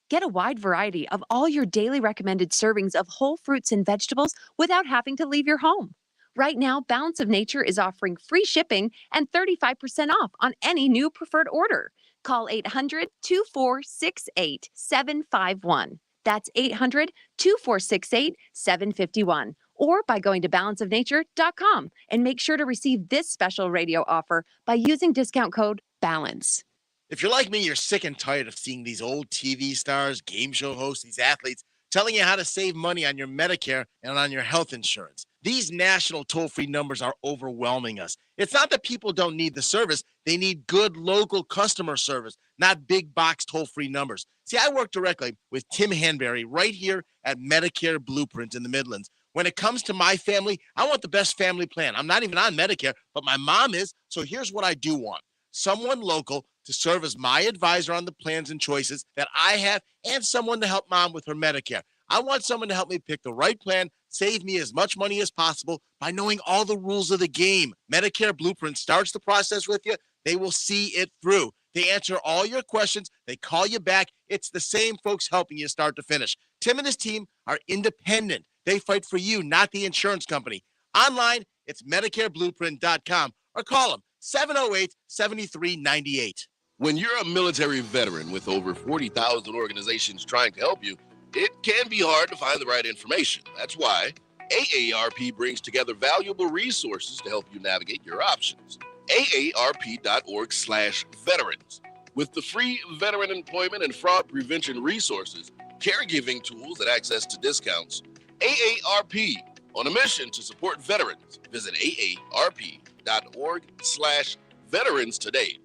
Speaker 19: Get a wide variety of all your daily recommended servings of whole fruits and vegetables without having to leave your home. Right now, Balance of Nature is offering free shipping and 35% off on any new preferred order. Call 800-2468-751. That's 800-2468-751. Or by going to balanceofnature.com and make sure to receive this special radio offer by using discount code BALANCE.
Speaker 21: If you're like me, you're sick and tired of seeing these old TV stars, game show hosts, these athletes telling you how to save money on your Medicare and on your health insurance. These national toll-free numbers are overwhelming us. It's not that people don't need the service. They need good local customer service, not big box toll-free numbers. See, I work directly with Tim Hanberry right here at Medicare Blueprint in the Midlands. When it comes to my family, I want the best family plan. I'm not even on Medicare, but my mom is. So here's what I do want. Someone local to serve as my advisor on the plans and choices that I have, and someone to help mom with her Medicare. I want someone to help me pick the right plan, save me as much money as possible by knowing all the rules of the game. Medicare Blueprint starts the process with you. They will see it through. They answer all your questions. They call you back. It's the same folks helping you start to finish. Tim and his team are independent. They fight for you, not the insurance company. Online, it's MedicareBlueprint.com or call them 708-7398.
Speaker 2: When you're a military veteran with over 40,000 organizations trying to help you, it can be hard to find the right information. That's why AARP brings together valuable resources to help you navigate your options. AARP.org/veterans. With the free veteran employment and fraud prevention resources, caregiving tools, and access to discounts, AARP, on a mission to support veterans. Visit AARP.org/veterans. veterans today.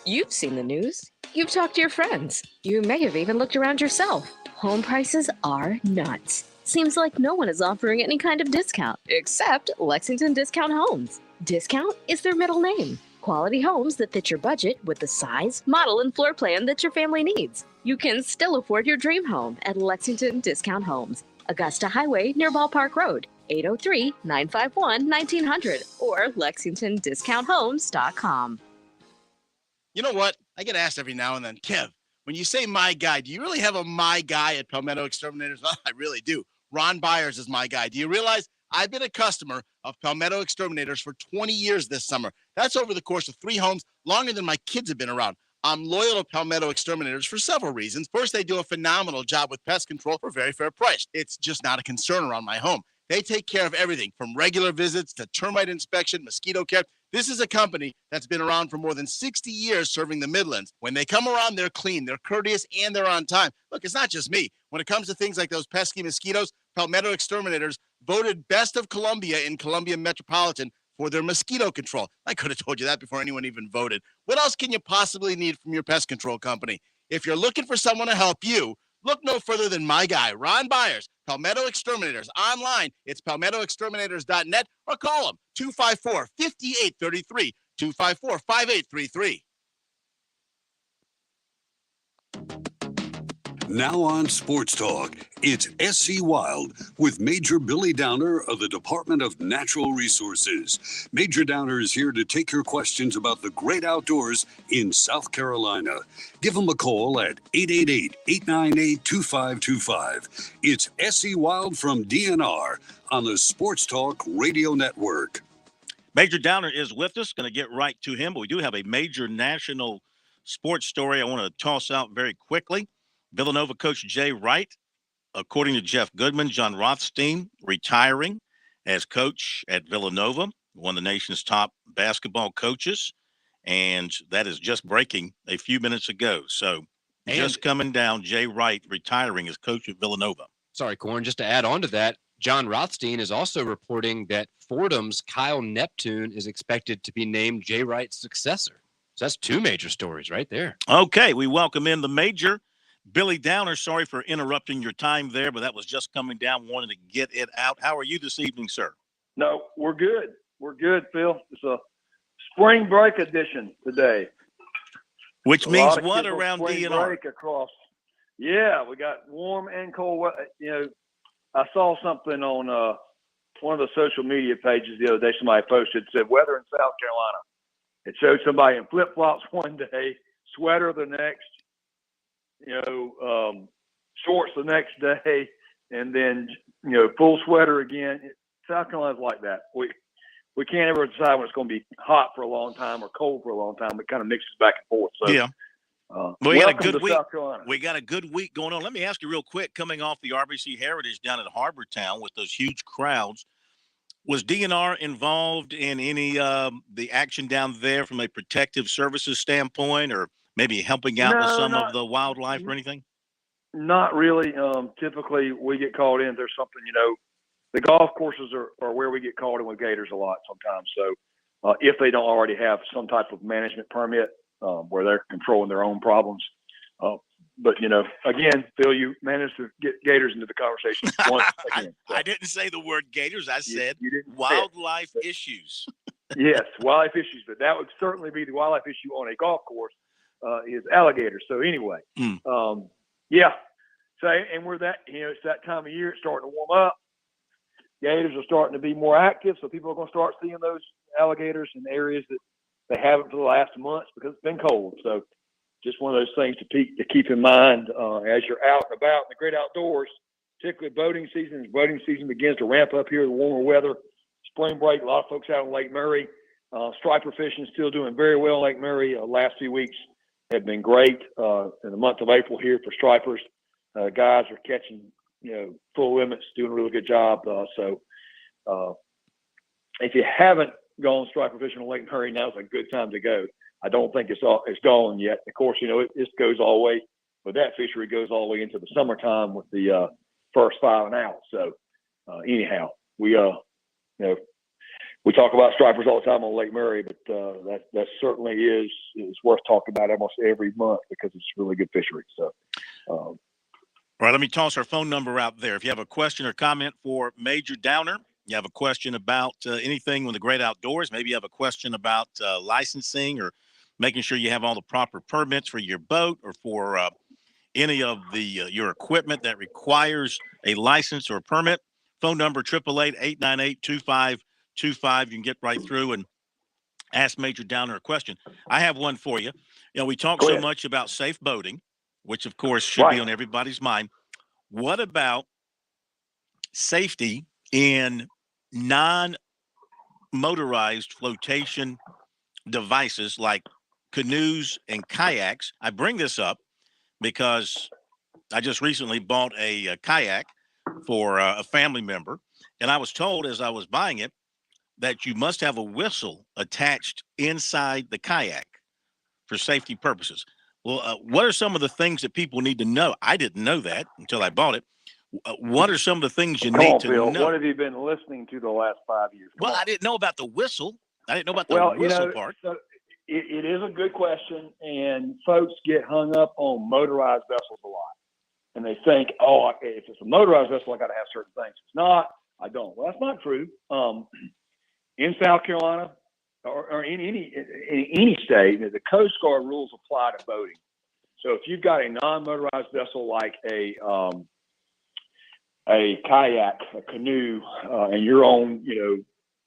Speaker 7: You've seen the news. You've talked to your friends. You may have even looked around yourself. Home prices are nuts. Seems like no one is offering any kind of discount, except Lexington Discount Homes. Discount is their middle name. Quality homes that fit your budget with the size, model, and floor plan that your family needs. You can still afford your dream home at Lexington Discount Homes. Augusta Highway near Ballpark Road, 803-951-1900 or LexingtonDiscountHomes.com.
Speaker 21: You know what? I get asked every now and then, Kev, when you say my guy, do you really have a my guy at Palmetto Exterminators? Well, I really do. Ron Byers is my guy. Do you realize I've been a customer of Palmetto Exterminators for 20 years this summer? That's over the course of 3 homes, longer than my kids have been around. I'm loyal to Palmetto Exterminators for several reasons. First, they do a phenomenal job with pest control for a very fair price. It's just not a concern around my home. They take care of everything from regular visits to termite inspection, mosquito care. This is a company that's been around for more than 60 years serving the Midlands. When they come around, they're clean, they're courteous, and they're on time. Look, it's not just me. When it comes to things like those pesky mosquitoes, Palmetto Exterminators voted best of Columbia in Columbia Metropolitan for their mosquito control. I could have told you that before anyone even voted. What else can you possibly need from your pest control company? If you're looking for someone to help you, look no further than my guy, Ron Byers, Palmetto Exterminators. Online, it's palmettoexterminators.net or call them 254-5833, 254-5833.
Speaker 9: Now on Sports Talk, it's SC Wild with Major Billy Downer of the Department of Natural Resources. Major Downer is here to take your questions about the great outdoors in South Carolina. Give him a call at 888-898-2525. It's SC Wild from DNR on the Sports Talk Radio Network.
Speaker 6: Major Downer is with us. Going to get right to him, but we do have a major national sports story I want to toss out very quickly. Villanova coach Jay Wright, according to Jeff Goodman, John Rothstein retiring as coach at Villanova, one of the nation's top basketball coaches, and that is just breaking a few minutes ago. So just coming down, Jay Wright retiring as coach at Villanova.
Speaker 22: Sorry, Corn, just to add on to that, John Rothstein is also reporting that Fordham's Kyle Neptune is expected to be named Jay Wright's successor. So that's 2 major stories right there.
Speaker 6: Okay, we welcome in the major. Billy Downer, sorry for interrupting your time there, but that was just coming down, wanted to get it out. How are you this evening, sir?
Speaker 23: No, we're good. We're good, Phil. It's a spring break edition today.
Speaker 6: Which means what around DNR?
Speaker 23: Break across. Yeah, we got warm and cold. You know, I saw something on one of the social media pages the other day. Somebody posted, said weather in South Carolina. It showed somebody in flip-flops one day, sweater the next, shorts the next day, and then, full sweater again. South Carolina's like that. We can't ever decide when it's going to be hot for a long time or cold for a long time. It kind of mixes back and forth. So,
Speaker 6: yeah.
Speaker 23: We got a good week.
Speaker 6: We got a good week going on. Let me ask you real quick, coming off the RBC Heritage down at Harbortown with those huge crowds, was DNR involved in any the action down there from a protective services standpoint, or maybe helping out with some of the wildlife or anything?
Speaker 23: Not really. Typically, we get called in. There's something, the golf courses are where we get called in with gators a lot sometimes. So if they don't already have some type of management permit where they're controlling their own problems. But, again, Phil, you managed to get gators into the conversation once again. So.
Speaker 6: I didn't say the word gators. I said wildlife issues.
Speaker 23: Yes, wildlife issues. But that would certainly be the wildlife issue on a golf course. Is alligators. So anyway, yeah. So, and we're that, it's that time of year, it's starting to warm up. Gators are starting to be more active. So people are going to start seeing those alligators in areas that they haven't for the last months because it's been cold. So just one of those things to keep in mind as you're out and about in the great outdoors, particularly boating season. As boating season begins to ramp up here, the warmer weather, spring break, a lot of folks out on Lake Murray. Striper fishing is still doing very well in Lake Murray. Last few weeks have been great in the month of April here for stripers. Guys are catching, full limits, doing a really good job. So if you haven't gone striper fishing on Lake Murray, now's a good time to go. I don't think it's gone yet. Of course, it goes all the way, but that fishery goes all the way into the summertime with the first 5 and out. So anyhow, we we talk about stripers all the time on Lake Murray, but that certainly is worth talking about almost every month because it's really good fishery. So,
Speaker 6: all right, let me toss our phone number out there. If you have a question or comment for Major Downer, you have a question about anything with the great outdoors, maybe you have a question about licensing or making sure you have all the proper permits for your boat or for any of the your equipment that requires a license or a permit, phone number 888-898-2525. You can get right through and ask Major Downer a question. I have one for you. You know, we talk so much about safe boating, which of course should be on everybody's mind. What about safety in non-motorized flotation devices like canoes and kayaks? I bring this up because I just recently bought a kayak for a family member, and I was told as I was buying it that you must have a whistle attached inside the kayak for safety purposes. Well, what are some of the things that people need to know? I didn't know that until I bought it. What are some of the things you need to know?
Speaker 23: What have you been listening to the last 5 years?
Speaker 6: I didn't know about the whistle. I didn't know about the whistle part.
Speaker 23: So it is a good question, and folks get hung up on motorized vessels a lot. And they think, oh, if it's a motorized vessel, I got to have certain things. It's not. I don't. Well, that's not true. In South Carolina or in any state, the Coast Guard rules apply to boating. So if you've got a non-motorized vessel like a kayak, a canoe, and you're on,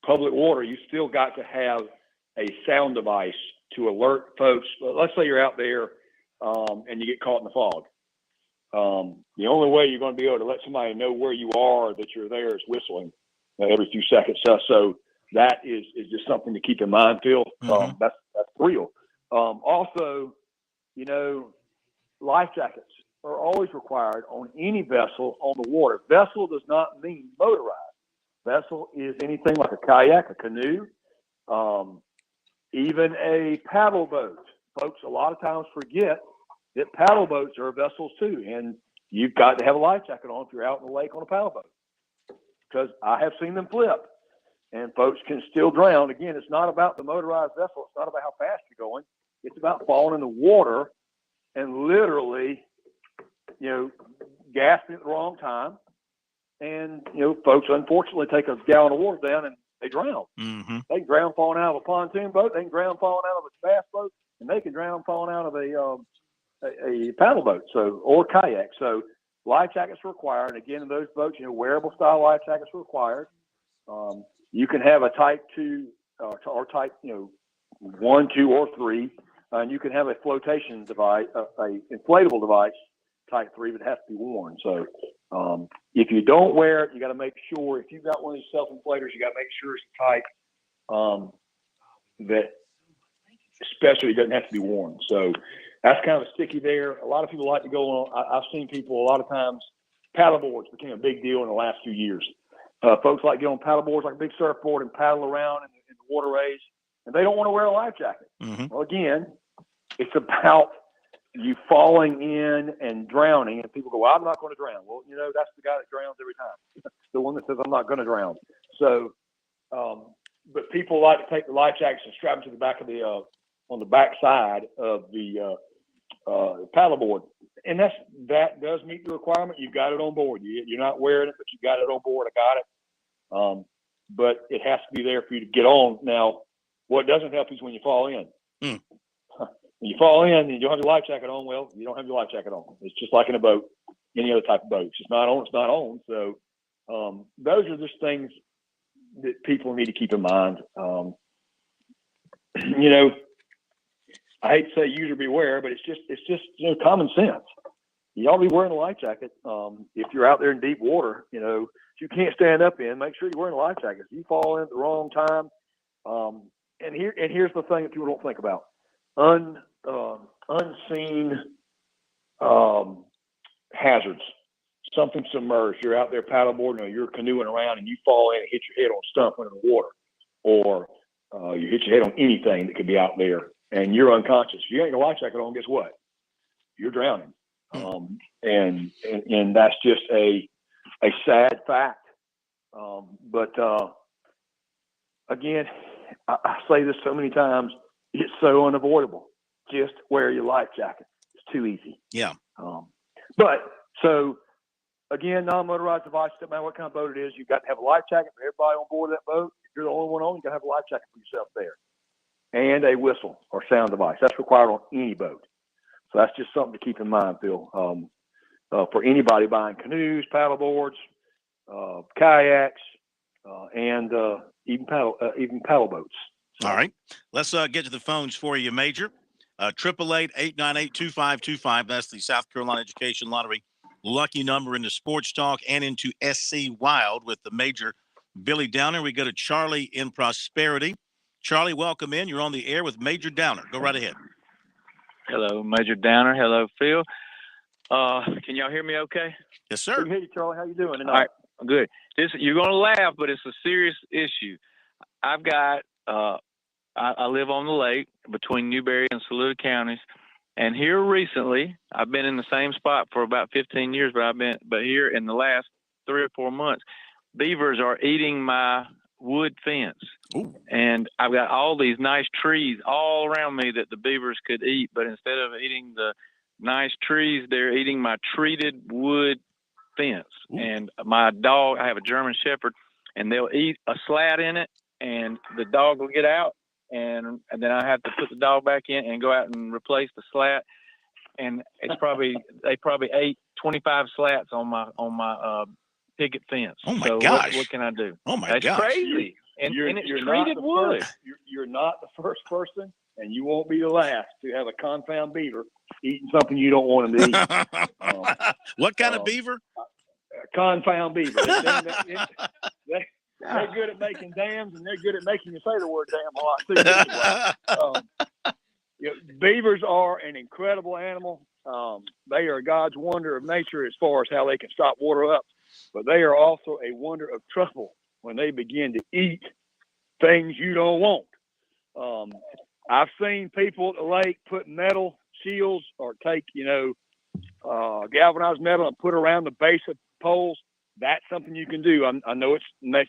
Speaker 23: public water, you still got to have a sound device to alert folks. Let's say you're out there and you get caught in the fog. The only way you're going to be able to let somebody know where you are, that you're there, is whistling every few seconds. So that is just something to keep in mind, Phil. That's real. Also, life jackets are always required on any vessel on the water. Vessel does not mean motorized. Vessel is anything like a kayak, a canoe, even a paddle boat. Folks a lot of times forget that paddle boats are vessels too, and you've got to have a life jacket on if you're out in the lake on a paddle boat, because I have seen them flip, and folks can still drown. Again, it's not about the motorized vessel. It's not about how fast you're going. It's about falling in the water and literally, gasping at the wrong time. And, folks unfortunately take a gallon of water down and they drown.
Speaker 6: Mm-hmm.
Speaker 23: They can drown falling out of a pontoon boat. They can drown falling out of a bass boat, and they can drown falling out of a paddle boat, or kayak. So life jackets are required. And again, in those boats, wearable style life jackets are required. You can have a type 2 or type 1, 2, or 3, and you can have a flotation device, a inflatable device, type 3, but it has to be worn. So if you don't wear it, you got to make sure, if you've got one of these self-inflators, you got to make sure it's a type that especially doesn't have to be worn. So that's kind of sticky there. A lot of people like to go on. I've seen people a lot of times, paddle boards became a big deal in the last few years. Folks like to get on paddle boards like a big surfboard and paddle around in the waterways, and they don't want to wear a life jacket.
Speaker 6: Mm-hmm.
Speaker 23: Well, again, it's about you falling in and drowning, and people go, well, I'm not going to drown. Well, that's the guy that drowns every time. The one that says, I'm not going to drown. So, but people like to take the life jackets and strap them to the back of on the back side of the paddleboard. And that does meet the requirement. You've got it on board. You're not wearing it, but you got it on board. I got it. But it has to be there for you to get on. Now, what doesn't help is when you fall in. When you fall in and you don't have your life jacket on, well, you don't have your life jacket on. It's just like in a boat, any other type of boat. If it's not on, it's not on. So those are just things that people need to keep in mind. I hate to say user beware, but it's just common sense. You ought to be wearing a life jacket. If you're out there in deep water, you can't stand up in, make sure you're wearing a life jacket. If you fall in at the wrong time, and here's the thing that people don't think about. Unseen hazards. Something submerged. You're out there paddleboarding, or you're canoeing around, and you fall in and hit your head on a stump under the water, or you hit your head on anything that could be out there, and you're unconscious. If you ain't got a life jacket on, guess what? You're drowning. And that's just a sad fact. But again, I say this so many times, it's so unavoidable. Just wear your life jacket. It's too easy.
Speaker 6: Yeah.
Speaker 23: But so again, non-motorized device, no matter what kind of boat it is, you've got to have a life jacket for everybody on board that boat. If you're the only one on, you got to have a life jacket for yourself there. And a whistle or sound device. That's required on any boat. So that's just something to keep in mind, Phil. For anybody buying canoes, paddle boards, kayaks, and even paddle boats.
Speaker 6: All right. Let's get to the phones for you, Major. 888-898-2525. That's the South Carolina Education Lottery lucky number into Sports Talk and into SC Wild with the Major Billy Downer. We go to Charlie in Prosperity. Charlie, welcome in. You're on the air with Major Downer. Go right ahead.
Speaker 4: Hello, Major Downer. Hello, Phil. Can y'all hear me okay?
Speaker 6: Yes, sir.
Speaker 23: Hey, Charlie. How you doing tonight?
Speaker 4: All right, good. You're going to laugh, but it's a serious issue. I've got, I live on the lake between Newberry and Saluda counties. And here recently, I've been in the same spot for about 15 years, but here in the last 3 or 4 months, beavers are eating my wood fence.
Speaker 6: Ooh.
Speaker 4: And I've got all these nice trees all around me that the beavers could eat, but instead of eating the nice trees, they're eating my treated wood fence.
Speaker 6: Ooh.
Speaker 4: And my dog, I have a German Shepherd, and they'll eat a slat in it, and the dog will get out, and then I have to put the dog back in and go out and replace the slat. And it's they probably ate 25 slats on my picket fence.
Speaker 6: Oh my
Speaker 4: so
Speaker 6: gosh!
Speaker 4: What can I do?
Speaker 6: Oh my
Speaker 4: That's
Speaker 6: gosh!
Speaker 4: Crazy. And it's
Speaker 23: you're
Speaker 4: treated
Speaker 23: not
Speaker 4: wood.
Speaker 23: You're not the first person, and you won't be the last to have a confound beaver eating something you don't want them to eat.
Speaker 6: What kind of beaver?
Speaker 23: Confound beaver. They're good at making dams, and they're good at making you say the word damn a lot too. Anyway, beavers are an incredible animal. They are God's wonder of nature as far as how they can stop water up, but they are also a wonder of trouble when they begin to eat things you don't want. I've seen people at the lake put metal shields or take, galvanized metal and put around the base of poles. That's something you can do. I know it's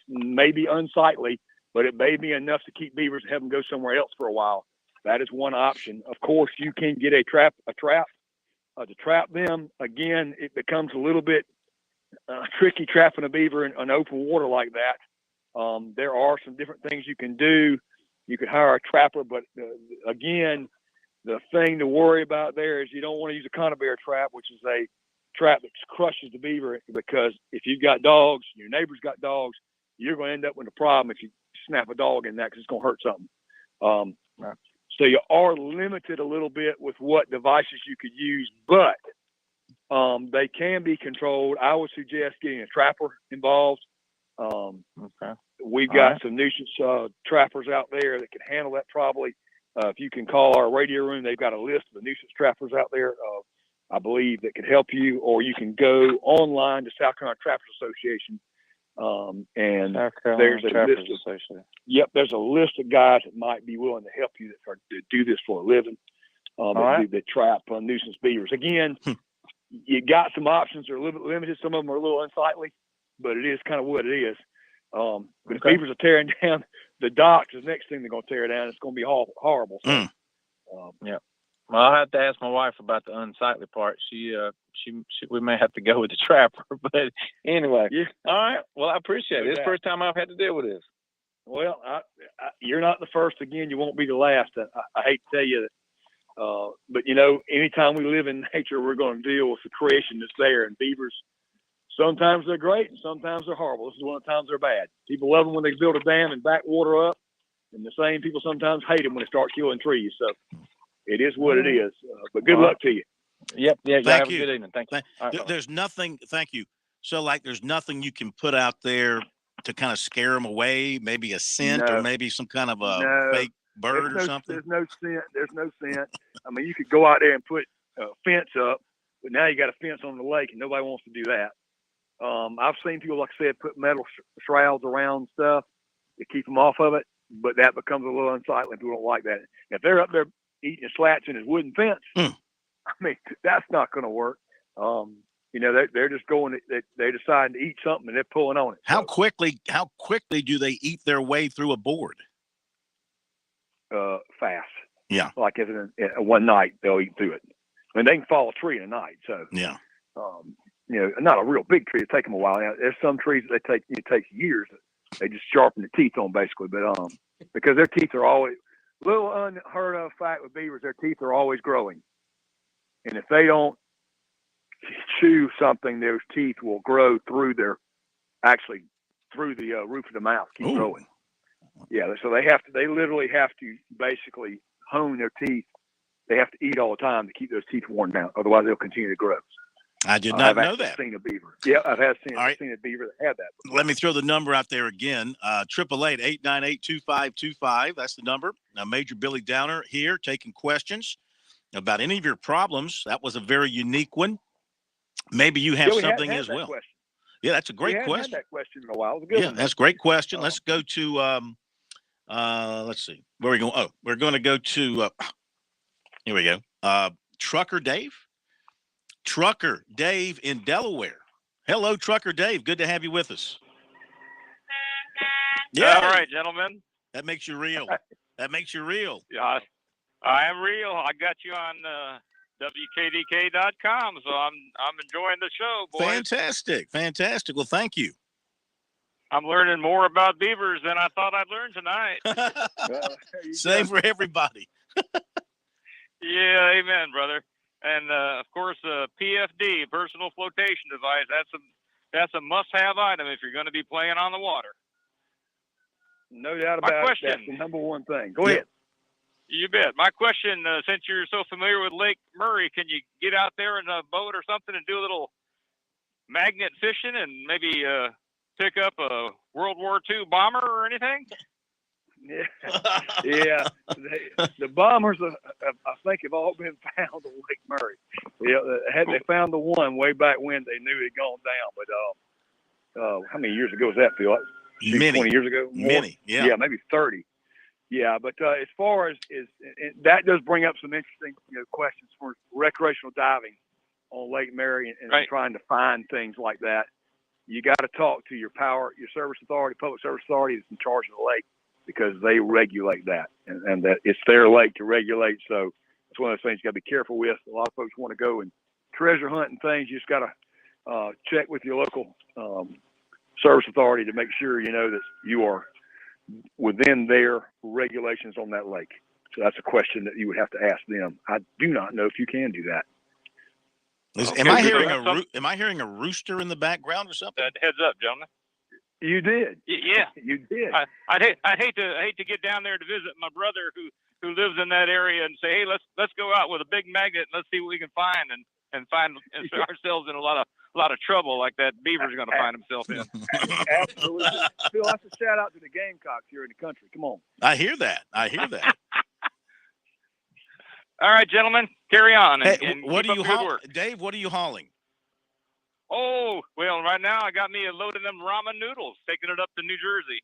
Speaker 23: maybe unsightly, but it may be enough to keep beavers and have them go somewhere else for a while. That is one option. Of course, you can get a trap to trap them. Again, it becomes a little bit tricky trapping a beaver in open water like that. There are some different things you can do. You could hire a trapper, but again, the thing to worry about there is you don't want to use a Cona bear trap, which is a trap that crushes the beaver, because if you've got dogs, your neighbor's got dogs, you're going to end up with a problem if you snap a dog in that, because it's going to hurt something. So you are limited a little bit with what devices you could use, but they can be controlled. I would suggest getting a trapper involved. We've got some nuisance trappers out there that can handle that probably. If you can call our radio room, they've got a list of the nuisance trappers out there, I believe, that could help you, or you can go online to South Carolina Trappers Association. And there's a list there's a list of guys that might be willing to help you that do this for a living, that trap nuisance beavers. Again, you got some options that are a little bit limited. Some of them are a little unsightly, but it is kind of what it is. But if beavers are tearing down the docks, the next thing they're going to tear down, it's going to be horrible. So,
Speaker 4: Well, I'll have to ask my wife about the unsightly part. She we may have to go with the trapper, but anyway. All right. Well, I appreciate it. It's the first time I've had to deal with this.
Speaker 23: Well, you're not the first. Again, you won't be the last. I hate to tell you that, but anytime we live in nature, we're going to deal with the creation that's there. And beavers, sometimes they're great and sometimes they're horrible. This is one of the times they're bad. People love them when they build a dam and back water up, and the same people sometimes hate them when they start killing trees. So it is what it is. But good luck to you.
Speaker 4: Yep. Yeah.
Speaker 6: Thank
Speaker 4: have
Speaker 6: you.
Speaker 4: a good evening. Thank you.
Speaker 6: There's nothing. Thank you. So, there's nothing you can put out there to kind of scare them away. Maybe a scent, or maybe some kind of a fake bird or something.
Speaker 23: There's no scent. There's no scent. I mean, you could go out there and put a fence up, but now you got a fence on the lake, and nobody wants to do that. I've seen people, like I said, put metal shrouds around stuff to keep them off of it, but that becomes a little unsightly. People don't like that. If they're up there eating slats in his wooden fence, I mean, that's not going to work. they're just going. They decide to eat something and they're pulling on it.
Speaker 6: How quickly do they eat their way through a board?
Speaker 23: Fast.
Speaker 6: Yeah.
Speaker 23: Like in one night they'll eat through it. I mean, they can fall a tree in a night. So
Speaker 6: yeah.
Speaker 23: Not a real big tree. It take them a while. Now, there's some trees that it takes years. They just sharpen the teeth on basically, but because their teeth are always little unheard of fact with beavers, their teeth are always growing, and if they don't chew something, those teeth will grow through the roof of the mouth, keep growing. Yeah, so they literally have to basically hone their teeth. They have to eat all the time to keep those teeth worn down, otherwise they'll continue to grow.
Speaker 6: I did not know that.
Speaker 23: I've seen a beaver. Yeah, I've seen a beaver that had that before.
Speaker 6: Let me throw the number out there again. 888-898-2525. That's the number. Now, Major Billy Downer here taking questions about any of your problems. That was a very unique one. Maybe you have something as well.
Speaker 23: Question.
Speaker 6: Yeah, that's a great question.
Speaker 23: Had that question in a while. It was a good one.
Speaker 6: That's a great question. Let's go to let's see. Where are we going? Oh, we're going to go to here we go. Trucker Dave. Trucker Dave in Delaware. Hello, Trucker Dave. Good to have you with us.
Speaker 5: Yeah. All right, gentlemen.
Speaker 6: That makes you real. That makes you real.
Speaker 5: Yeah, I am real. I got you on WKDK.com, so I'm enjoying the show, boys.
Speaker 6: Fantastic. Well, thank you.
Speaker 5: I'm learning more about beavers than I thought I'd learn tonight.
Speaker 6: Same for everybody.
Speaker 5: Yeah, amen, brother. And of course, PFD, personal flotation device. That's a must-have item if you're going to be playing on the water.
Speaker 23: No doubt about it. That's the number one thing. Go ahead.
Speaker 5: You bet. My question, since you're so familiar with Lake Murray, can you get out there in a boat or something and do a little magnet fishing and maybe pick up a World War II bomber or anything?
Speaker 23: Yeah. The bombers, I think, have all been found on Lake Murray. Yeah, they found the one way back when they knew it had gone down. But how many years ago was that, Phil?
Speaker 6: Many.
Speaker 23: 20 years ago? More?
Speaker 6: Many, yeah.
Speaker 23: Yeah, maybe 30. Yeah, but as far as that does bring up some interesting questions for recreational diving on Lake Murray and trying to find things like that. You got to talk to your service authority, public service authority that's in charge of the lake, because they regulate that, and that it's their lake to regulate. So it's one of those things you got to be careful with. A lot of folks want to go and treasure hunt and things. You just got to check with your local service authority to make sure that you are within their regulations on that lake. So that's a question that you would have to ask them. I do not know if you can do that.
Speaker 6: Am I hearing a rooster in the background or something?
Speaker 5: Heads up, gentlemen.
Speaker 23: You did.
Speaker 5: Yeah,
Speaker 23: you did.
Speaker 5: I'd hate to get down there to visit my brother who lives in that area and say, hey, let's go out with a big magnet and let's see what we can find and find ourselves in a lot of trouble like that beaver's going to find himself in.
Speaker 23: Absolutely. Phil, that's a shout out to the Gamecocks here in the country. Come on.
Speaker 6: I hear that.
Speaker 5: All right, gentlemen, carry on.
Speaker 6: And what do you haul, Dave? What are you hauling?
Speaker 5: Oh, well, right now I got me a load of them ramen noodles, taking it up to New Jersey.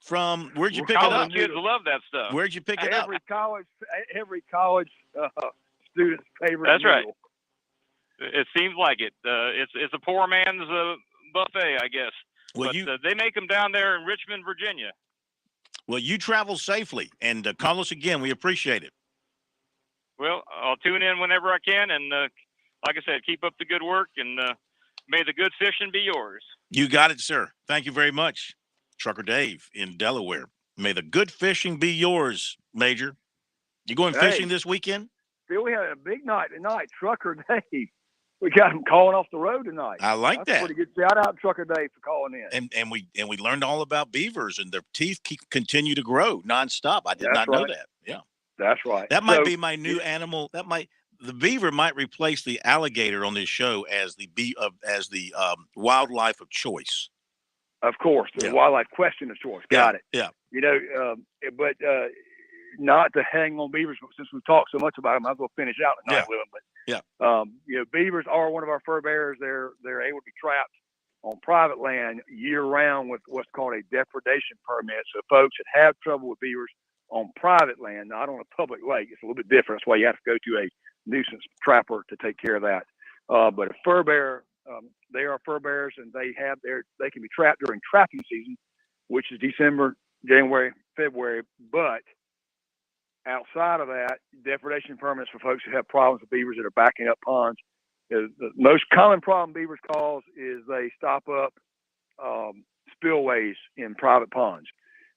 Speaker 6: From where'd you pick it up?
Speaker 5: Kids love that stuff.
Speaker 6: Where'd you pick it up?
Speaker 23: Every college student's favorite.
Speaker 5: That's
Speaker 23: noodle.
Speaker 5: right. It seems like it. It's a poor man's buffet, I guess.
Speaker 6: Well,
Speaker 5: but they make them down there in Richmond, Virginia.
Speaker 6: Well, you travel safely, and call us again. We appreciate it.
Speaker 5: Well, I'll tune in whenever I can, and like I said, keep up the good work, and may the good fishing be yours.
Speaker 6: You got it, sir. Thank you very much. Trucker Dave in Delaware. May the good fishing be yours, Major. You going fishing this weekend?
Speaker 23: Phil, we had a big night tonight. Trucker Dave. We got him calling off the road tonight.
Speaker 6: I like that.
Speaker 23: Pretty good shout out, Trucker Dave, for calling in.
Speaker 6: And we learned all about beavers, and their teeth continue to grow nonstop. I did not know that. Yeah,
Speaker 23: that's right.
Speaker 6: That might be my new animal. The beaver might replace the alligator on this show as the wildlife of choice.
Speaker 23: Of course, the wildlife question of choice. Got it.
Speaker 6: Yeah.
Speaker 23: But not to hang on beavers, but since we've talked so much about them, I might as well finish out tonight with them. But beavers are one of our fur bearers. They're able to be trapped on private land year round with what's called a depredation permit. So folks that have trouble with beavers on private land, not on a public lake, it's a little bit different. That's why you have to go to a nuisance trapper to take care of that. But a fur bear, they are fur bears, and they can be trapped during trapping season, which is December, January, February. But outside of that, depredation permits for folks who have problems with beavers that are backing up ponds. The most common problem beavers cause is they stop up spillways in private ponds,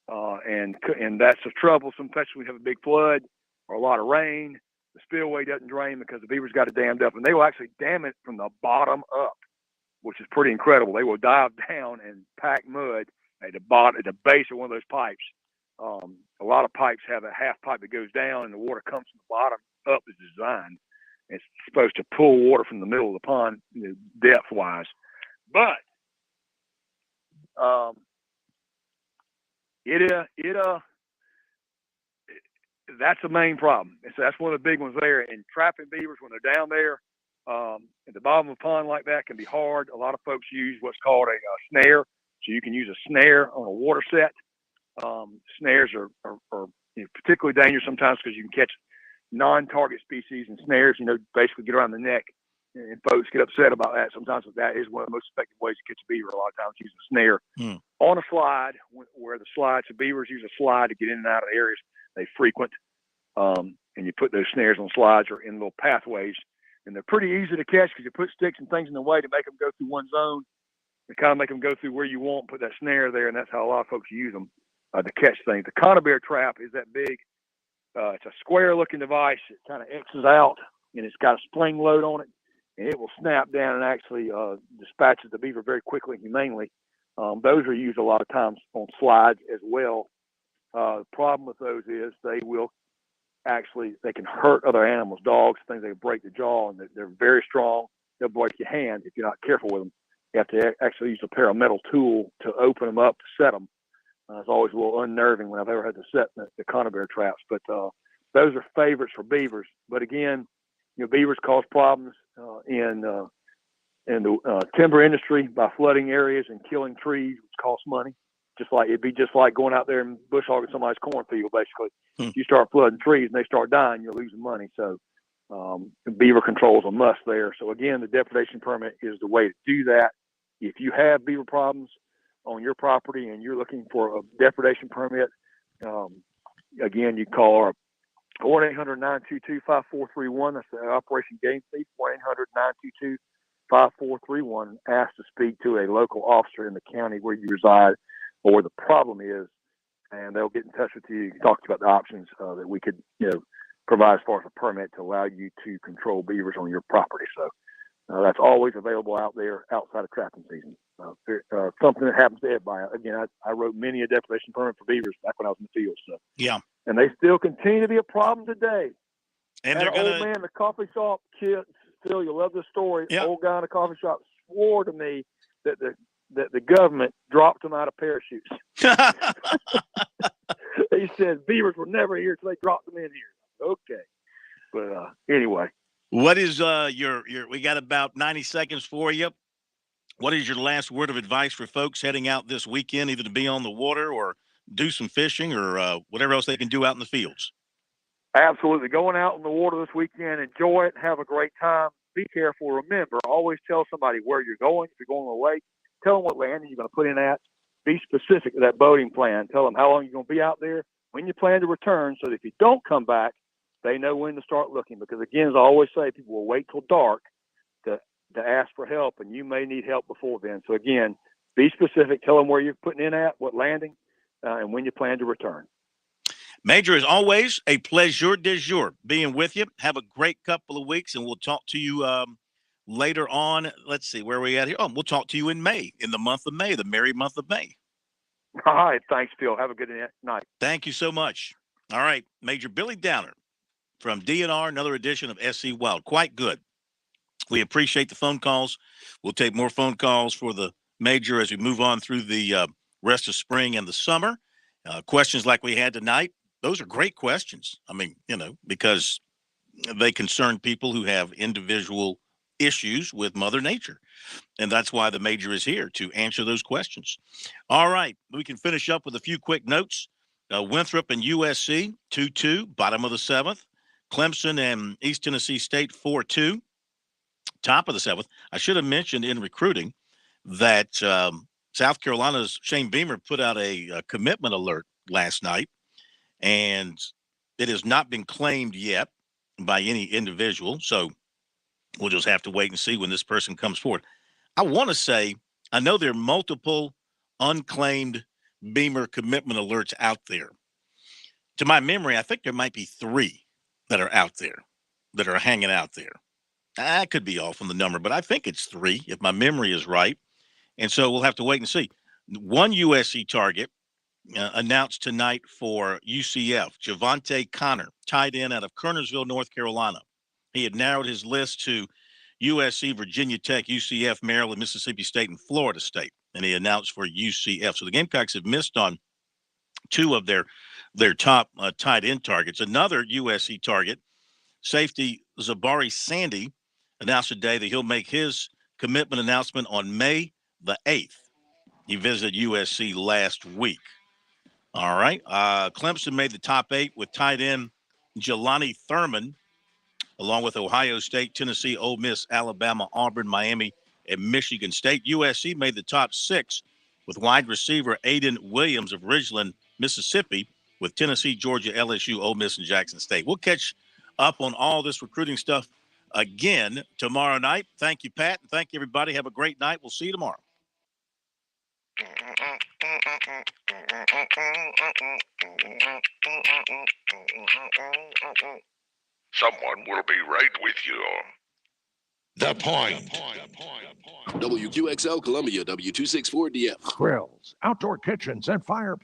Speaker 23: and that's a troublesome, especially when we have a big flood or a lot of rain. The spillway doesn't drain because the beavers got it dammed up, and they will actually dam it from the bottom up, which is pretty incredible. They will dive down and pack mud at the base of one of those pipes. A lot of pipes have a half pipe that goes down, and the water comes from the bottom up as designed. It's supposed to pull water from the middle of the pond, depth-wise. But that's the main problem. And so that's one of the big ones there. And trapping beavers when they're down there at the bottom of a pond like that can be hard. A lot of folks use what's called a snare. So you can use a snare on a water set. Snares are particularly dangerous sometimes because you can catch non-target species and snares, basically get around the neck. And folks get upset about that. Sometimes that is one of the most effective ways to catch a beaver. A lot of times using a snare on a slide, where the slides, the beavers use a slide to get in and out of the areas they frequent. And you put those snares on slides or in little pathways. And they're pretty easy to catch because you put sticks and things in the way to make them go through one zone. To kind of make them go through where you want, put that snare there, and that's how a lot of folks use them to catch things. The Cona bear trap is that big. It's a square-looking device. It kind of X's out, and it's got a spring load on it, and it will snap down and actually dispatches the beaver very quickly and humanely. Those are used a lot of times on slides as well. The problem with those is they can hurt other animals, dogs, things. They can break the jaw, and they're very strong. They'll break your hand if you're not careful with them. You have to actually use a pair of metal tool to open them up to set them. It's always a little unnerving when I've ever had to set the Cona bear traps. But those are favorites for beavers. But again, beavers cause problems in the timber industry by flooding areas and killing trees, which costs money. It'd be just like going out there and bush hogging somebody's cornfield, basically. If you start flooding trees and they start dying, you're losing money. So beaver control is a must there. So again, the depredation permit is the way to do that. If you have beaver problems on your property and you're looking for a depredation permit, again, you call our 1-800-922-5431. That's the Operation Game Thief, 1-800-922-5431. Ask to speak to a local officer in the county where you reside or where the problem is, and they'll get in touch with you and talk to you about the options that we could, provide as far as a permit to allow you to control beavers on your property. So that's always available out there outside of trapping season. Something that happens to everybody. Again, I wrote many a depredation permit for beavers back when I was in the field. So
Speaker 6: yeah,
Speaker 23: and they still continue to be a problem today.
Speaker 6: And
Speaker 23: that old man in the coffee shop, kid, Phil, you'll love this story.
Speaker 6: Yeah.
Speaker 23: Old guy in the coffee shop swore to me that the government dropped them out of parachutes. He said beavers were never here till they dropped them in here. Okay, but anyway.
Speaker 6: What is we got about 90 seconds for you. What is your last word of advice for folks heading out this weekend, either to be on the water or do some fishing or whatever else they can do out in the fields?
Speaker 23: Absolutely. Going out in the water this weekend, enjoy it, have a great time. Be careful. Remember, always tell somebody where you're going. If you're going to the lake, tell them what landing you're going to put in at. Be specific to that boating plan. Tell them how long you're going to be out there, when you plan to return, so that if you don't come back, they know when to start looking. Because, again, as I always say, people will wait till dark to ask for help, and you may need help before then. So, again, be specific. Tell them where you're putting in at, what landing, and when you plan to return.
Speaker 6: Major, as always, a pleasure du jour being with you. Have a great couple of weeks, and we'll talk to you later on. Let's see, where are we at here? Oh, we'll talk to you in May, in the month of May, the merry month of May.
Speaker 23: All right. Thanks, Phil. Have a good night.
Speaker 6: Thank you so much. All right. Major Billy Downer from DNR, another edition of SC Wild. Quite good. We appreciate the phone calls. We'll take more phone calls for the Major as we move on through the rest of spring and the summer. Questions like we had tonight, those are great questions. I mean, because they concern people who have individual issues with Mother Nature. And that's why the Major is here, to answer those questions. All right. We can finish up with a few quick notes. Winthrop and USC, 2-2, bottom of the 7th. Clemson and East Tennessee State, 4-2. top of the 7th. I should have mentioned in recruiting that South Carolina's Shane Beamer put out a commitment alert last night, and it has not been claimed yet by any individual. So we'll just have to wait and see when this person comes forward. I want to say, I know there are multiple unclaimed Beamer commitment alerts out there. To my memory, I think there might be 3 that are out there, that are hanging out there. I could be off on the number, but I think it's 3 if my memory is right. And so we'll have to wait and see. One USC target announced tonight for UCF, Javante Connor, tight end out of Kernersville, North Carolina. He had narrowed his list to USC, Virginia Tech, UCF, Maryland, Mississippi State, and Florida State. And he announced for UCF. So the Gamecocks have missed on 2 of their top tight end targets. Another USC target, safety Zabari Sandy, announced today that he'll make his commitment announcement on May the 8th. He visited USC last week. All right. Clemson made the top 8 with tight end Jelani Thurman, along with Ohio State, Tennessee, Ole Miss, Alabama, Auburn, Miami, and Michigan State. USC made the top 6 with wide receiver Aiden Williams of Ridgeland, Mississippi, with Tennessee, Georgia, LSU, Ole Miss, and Jackson State. We'll catch up on all this recruiting stuff again tomorrow night. Thank you, Pat, and thank you, everybody. Have a great night. We'll see you tomorrow.
Speaker 8: Someone will be right with you.
Speaker 11: The Point.
Speaker 2: WQXL Columbia, W264DF.
Speaker 10: Grills, outdoor kitchens, and fireplaces.